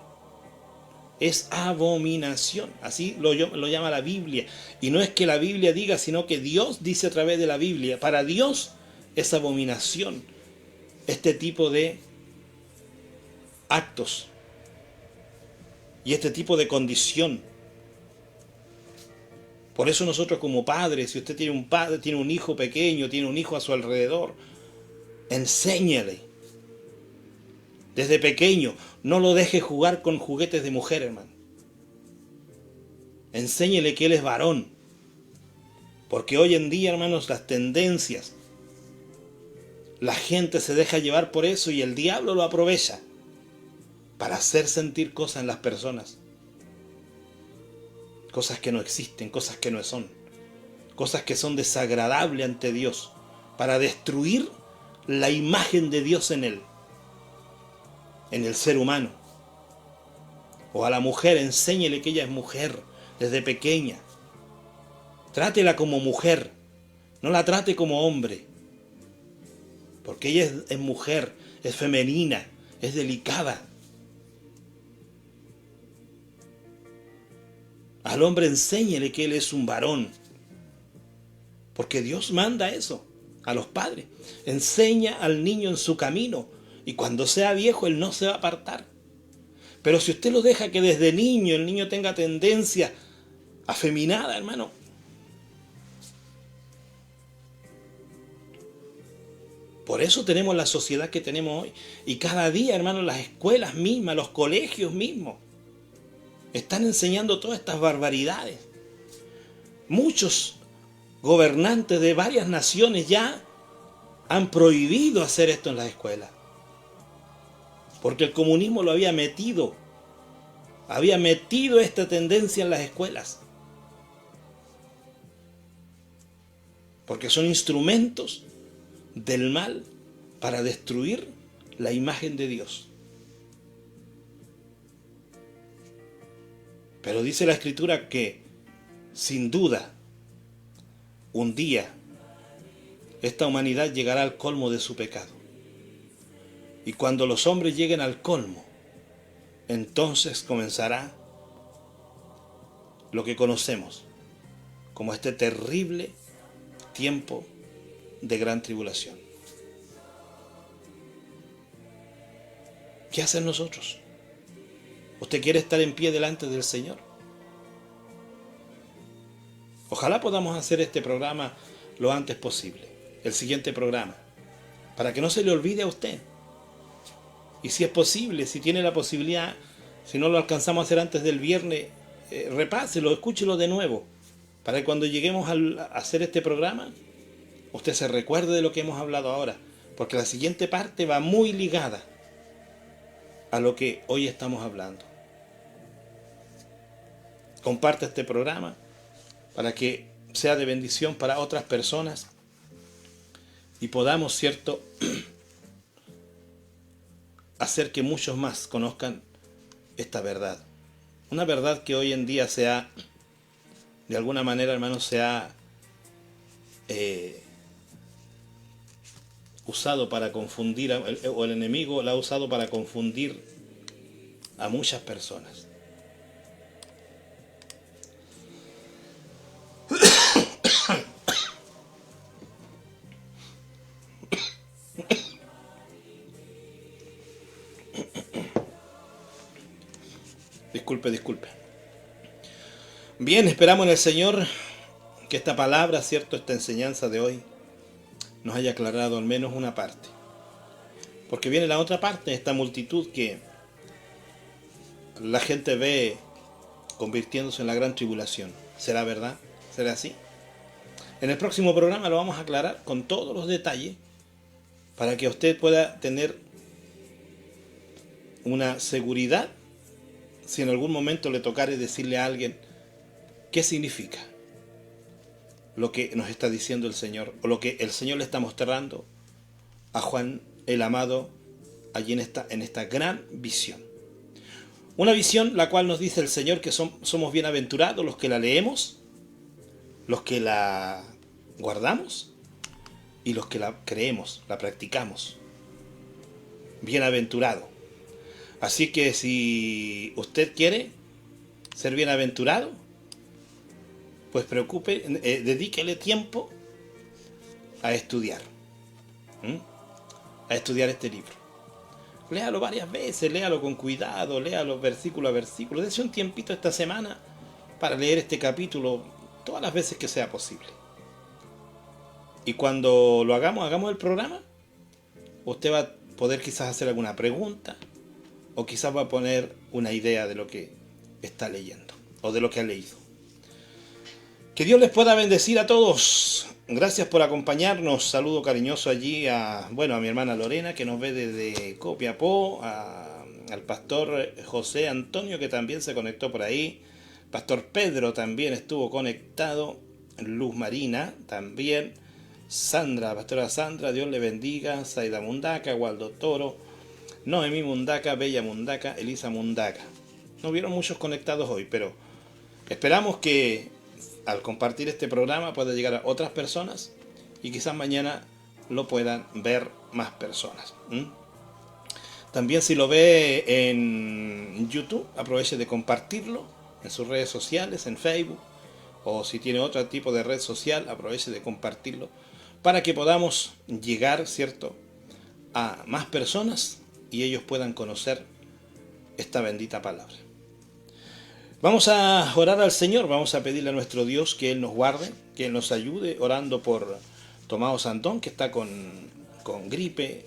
Es abominación. Así lo llama la Biblia. Y no es que la Biblia diga, sino que Dios dice a través de la Biblia. Para Dios es abominación este tipo de actos y este tipo de condición. Por eso nosotros como padres, si usted tiene un padre, tiene un hijo pequeño, tiene un hijo a su alrededor, enséñale. Desde pequeño, no lo deje jugar con juguetes de mujer, hermano. Enséñele que él es varón. Porque hoy en día, hermanos, las tendencias, la gente se deja llevar por eso y el diablo lo aprovecha para hacer sentir cosas en las personas. Cosas que no existen, cosas que no son. Cosas que son desagradables ante Dios, para destruir la imagen de Dios en él. En el ser humano. O a la mujer, enséñele que ella es mujer desde pequeña. Trátela como mujer, no la trate como hombre. Porque ella es mujer, es femenina, es delicada. Al hombre enséñele que él es un varón. Porque Dios manda eso a los padres. Enseña al niño en su camino. Y cuando sea viejo, él no se va a apartar. Pero si usted lo deja que desde niño el niño tenga tendencia afeminada, hermano. Por eso tenemos la sociedad que tenemos hoy. Y cada día, hermano, las escuelas mismas, los colegios mismos, están enseñando todas estas barbaridades. Muchos gobernantes de varias naciones ya han prohibido hacer esto en las escuelas. Porque el comunismo lo había metido esta tendencia en las escuelas. Porque son instrumentos del mal para destruir la imagen de Dios. Pero dice la Escritura que, sin duda, un día esta humanidad llegará al colmo de su pecado. Y cuando los hombres lleguen al colmo, entonces comenzará lo que conocemos como este terrible tiempo de gran tribulación. ¿Qué hacen nosotros? ¿Usted quiere estar en pie delante del Señor? Ojalá podamos hacer este programa lo antes posible, el siguiente programa, para que no se le olvide a usted. Y si es posible, si tiene la posibilidad, si no lo alcanzamos a hacer antes del viernes, repáselo, escúchelo de nuevo, para que cuando lleguemos a hacer este programa, usted se recuerde de lo que hemos hablado ahora, porque la siguiente parte va muy ligada a lo que hoy estamos hablando. Comparte este programa para que sea de bendición para otras personas y podamos, ¿cierto?, hacer que muchos más conozcan esta verdad. Una verdad que hoy en día de alguna manera, hermanos, se ha usado para confundir, o el enemigo la ha usado para confundir a muchas personas. Disculpe. Bien, esperamos en el Señor que esta palabra, cierto, esta enseñanza de hoy nos haya aclarado al menos una parte. Porque viene la otra parte, esta multitud que la gente ve convirtiéndose en la gran tribulación. ¿Será verdad? ¿Será así? En el próximo programa lo vamos a aclarar con todos los detalles para que usted pueda tener una seguridad si en algún momento le tocare decirle a alguien qué significa lo que nos está diciendo el Señor o lo que el Señor le está mostrando a Juan el amado allí en esta gran visión. Una visión la cual nos dice el Señor que somos bienaventurados los que la leemos, los que la guardamos y los que la creemos, la practicamos. Bienaventurado. Así que si usted quiere ser bienaventurado, pues dedíquele tiempo a estudiar. A estudiar este libro. Léalo varias veces, léalo con cuidado, léalo versículo a versículo. Dese un tiempito esta semana para leer este capítulo todas las veces que sea posible. Y cuando lo hagamos el programa, usted va a poder quizás hacer alguna pregunta o quizás va a poner una idea de lo que está leyendo o de lo que ha leído. Que Dios les pueda bendecir a todos. Gracias por acompañarnos. Saludo cariñoso allí a mi hermana Lorena, que nos ve desde Copiapó, al pastor José Antonio, que también se conectó por ahí. Pastor Pedro también estuvo conectado. Luz Marina también. Sandra, pastora Sandra, Dios le bendiga. Zaida Mundaca, Waldo Toro, Noemí Mundaca, Bella Mundaca, Elisa Mundaca. No hubieron muchos conectados hoy, pero esperamos que al compartir este programa pueda llegar a otras personas y quizás mañana lo puedan ver más personas. También si lo ve en YouTube, aproveche de compartirlo en sus redes sociales, en Facebook, o si tiene otro tipo de red social, aproveche de compartirlo para que podamos llegar, ¿cierto?, a más personas y ellos puedan conocer esta bendita palabra. Vamos a orar al Señor, vamos a pedirle a nuestro Dios que Él nos guarde, que Él nos ayude, orando por Tomás Santón, que está con gripe,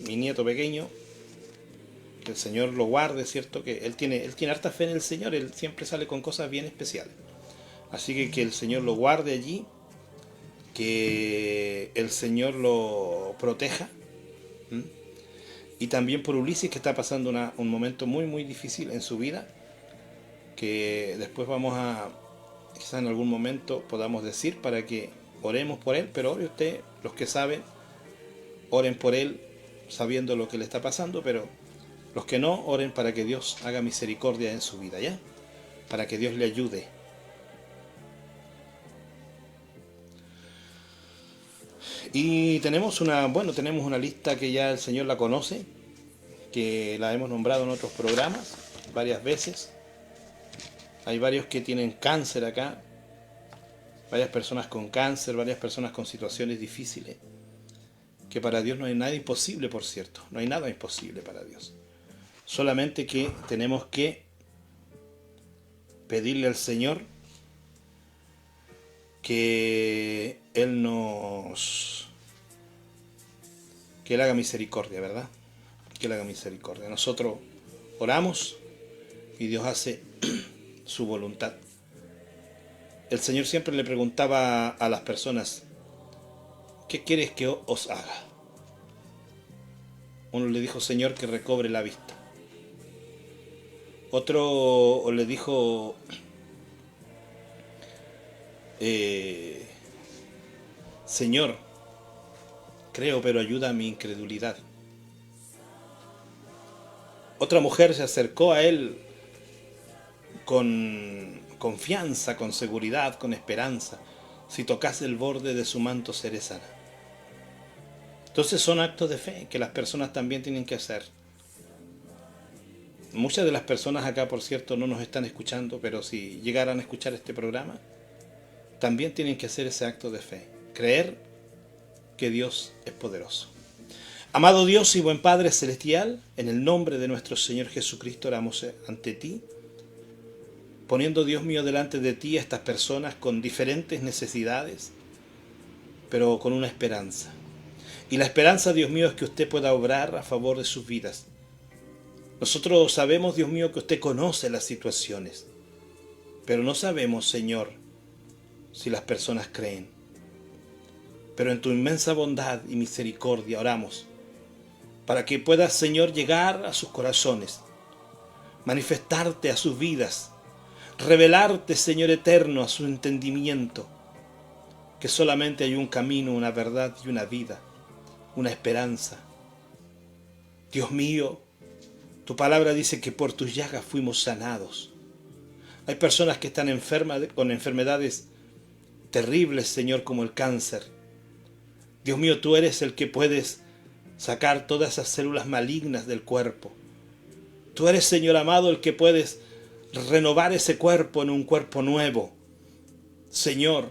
mi nieto pequeño, que el Señor lo guarde, ¿cierto? Que él tiene harta fe en el Señor, Él siempre sale con cosas bien especiales. Así que el Señor lo guarde allí, que el Señor lo proteja. Y también por Ulises, que está pasando un momento muy, muy difícil en su vida, que después vamos a, quizás en algún momento podamos decir para que oremos por él, pero ore usted, los que saben, oren por él sabiendo lo que le está pasando, pero los que no, oren para que Dios haga misericordia en su vida, ¿ya? Para que Dios le ayude. Y tenemos una lista que ya el Señor la conoce, que la hemos nombrado en otros programas varias veces. Hay varios que tienen cáncer acá, varias personas con cáncer, varias personas con situaciones difíciles, que para Dios no hay nada imposible, por cierto, no hay nada imposible para Dios. Solamente que tenemos que pedirle al Señor que Él haga misericordia, ¿verdad? Que Él haga misericordia. Nosotros oramos y Dios hace su voluntad. El Señor siempre le preguntaba a las personas: ¿qué quieres que os haga? Uno le dijo: Señor, que recobre la vista. Otro le dijo: Señor, creo, pero ayuda a mi incredulidad. Otra mujer se acercó a él con confianza, con seguridad, con esperanza: si tocase el borde de su manto seré sana. Entonces son actos de fe que las personas también tienen que hacer. Muchas de las personas acá, por cierto, no nos están escuchando, pero si llegaran a escuchar este programa, también tienen que hacer ese acto de fe, creer que Dios es poderoso. Amado Dios y buen Padre Celestial, en el nombre de nuestro Señor Jesucristo oramos ante ti, poniendo, Dios mío, delante de ti a estas personas con diferentes necesidades, pero con una esperanza. Y la esperanza, Dios mío, es que usted pueda obrar a favor de sus vidas. Nosotros sabemos, Dios mío, que usted conoce las situaciones, pero no sabemos, Señor, si las personas creen. Pero en tu inmensa bondad y misericordia oramos para que puedas, Señor, llegar a sus corazones, manifestarte a sus vidas, revelarte, Señor eterno, a su entendimiento, que solamente hay un camino, una verdad y una vida, una esperanza. Dios mío, tu palabra dice que por tus llagas fuimos sanados. Hay personas que están enfermas con enfermedades terribles, Señor, como el cáncer. Dios mío, tú eres el que puedes sacar todas esas células malignas del cuerpo. Tú eres, Señor amado, el que puedes renovar ese cuerpo en un cuerpo nuevo. Señor,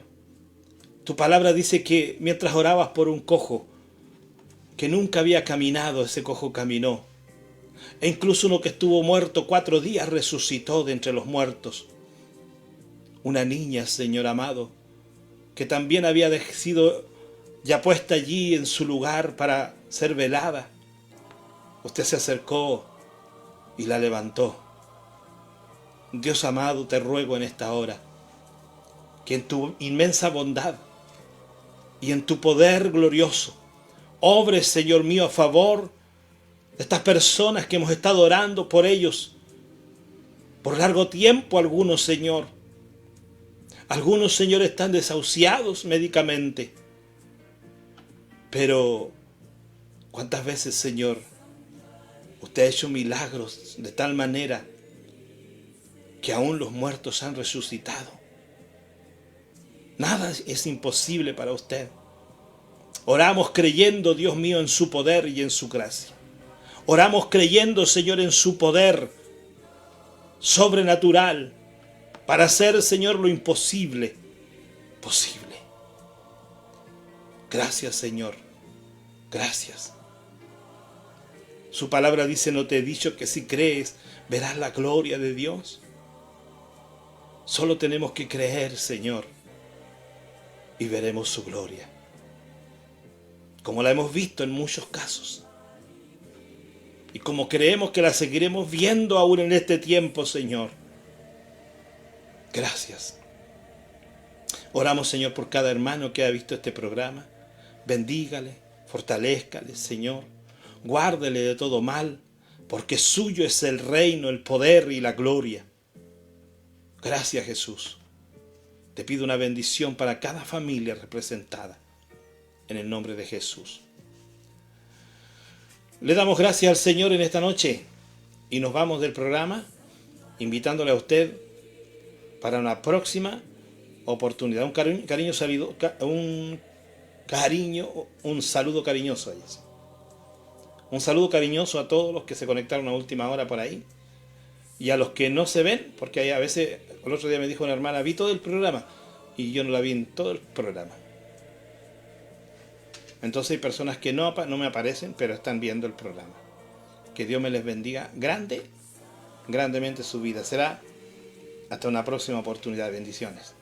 tu palabra dice que mientras orabas por un cojo, que nunca había caminado, ese cojo caminó. E incluso uno que estuvo muerto 4 días resucitó de entre los muertos. Una niña, Señor amado, que también había sido ya puesta allí en su lugar para ser velada. Usted se acercó y la levantó. Dios amado, te ruego en esta hora que en tu inmensa bondad y en tu poder glorioso obres, Señor mío, a favor de estas personas que hemos estado orando por ellos por largo tiempo. Algunos, Señor, Señor, están desahuciados médicamente. Pero ¿cuántas veces, Señor, usted ha hecho milagros de tal manera que aún los muertos han resucitado? Nada es imposible para usted. Oramos creyendo, Dios mío, en su poder y en su gracia. Oramos creyendo, Señor, en su poder sobrenatural para hacer, Señor, lo imposible posible. Gracias, Señor. Gracias. Su palabra dice, ¿no te he dicho que si crees verás la gloria de Dios? Solo tenemos que creer, Señor, y veremos su gloria, como la hemos visto en muchos casos, y como creemos que la seguiremos viendo aún en este tiempo, Señor. Gracias. Oramos, Señor, por cada hermano que ha visto este programa. Bendígale, fortalézcale, Señor. Guárdele de todo mal, porque suyo es el reino, el poder y la gloria. Gracias, Jesús. Te pido una bendición para cada familia representada, en el nombre de Jesús. Le damos gracias al Señor en esta noche y nos vamos del programa invitándole a usted para una próxima oportunidad. Un saludo cariñoso a ellos. Un saludo cariñoso a todos los que se conectaron a última hora por ahí y a los que no se ven, porque hay a veces, el otro día me dijo una hermana, vi todo el programa y yo no la vi en todo el programa. Entonces hay personas que no me aparecen, pero están viendo el programa. Que Dios me les bendiga grandemente su vida. Será hasta una próxima oportunidad. Bendiciones.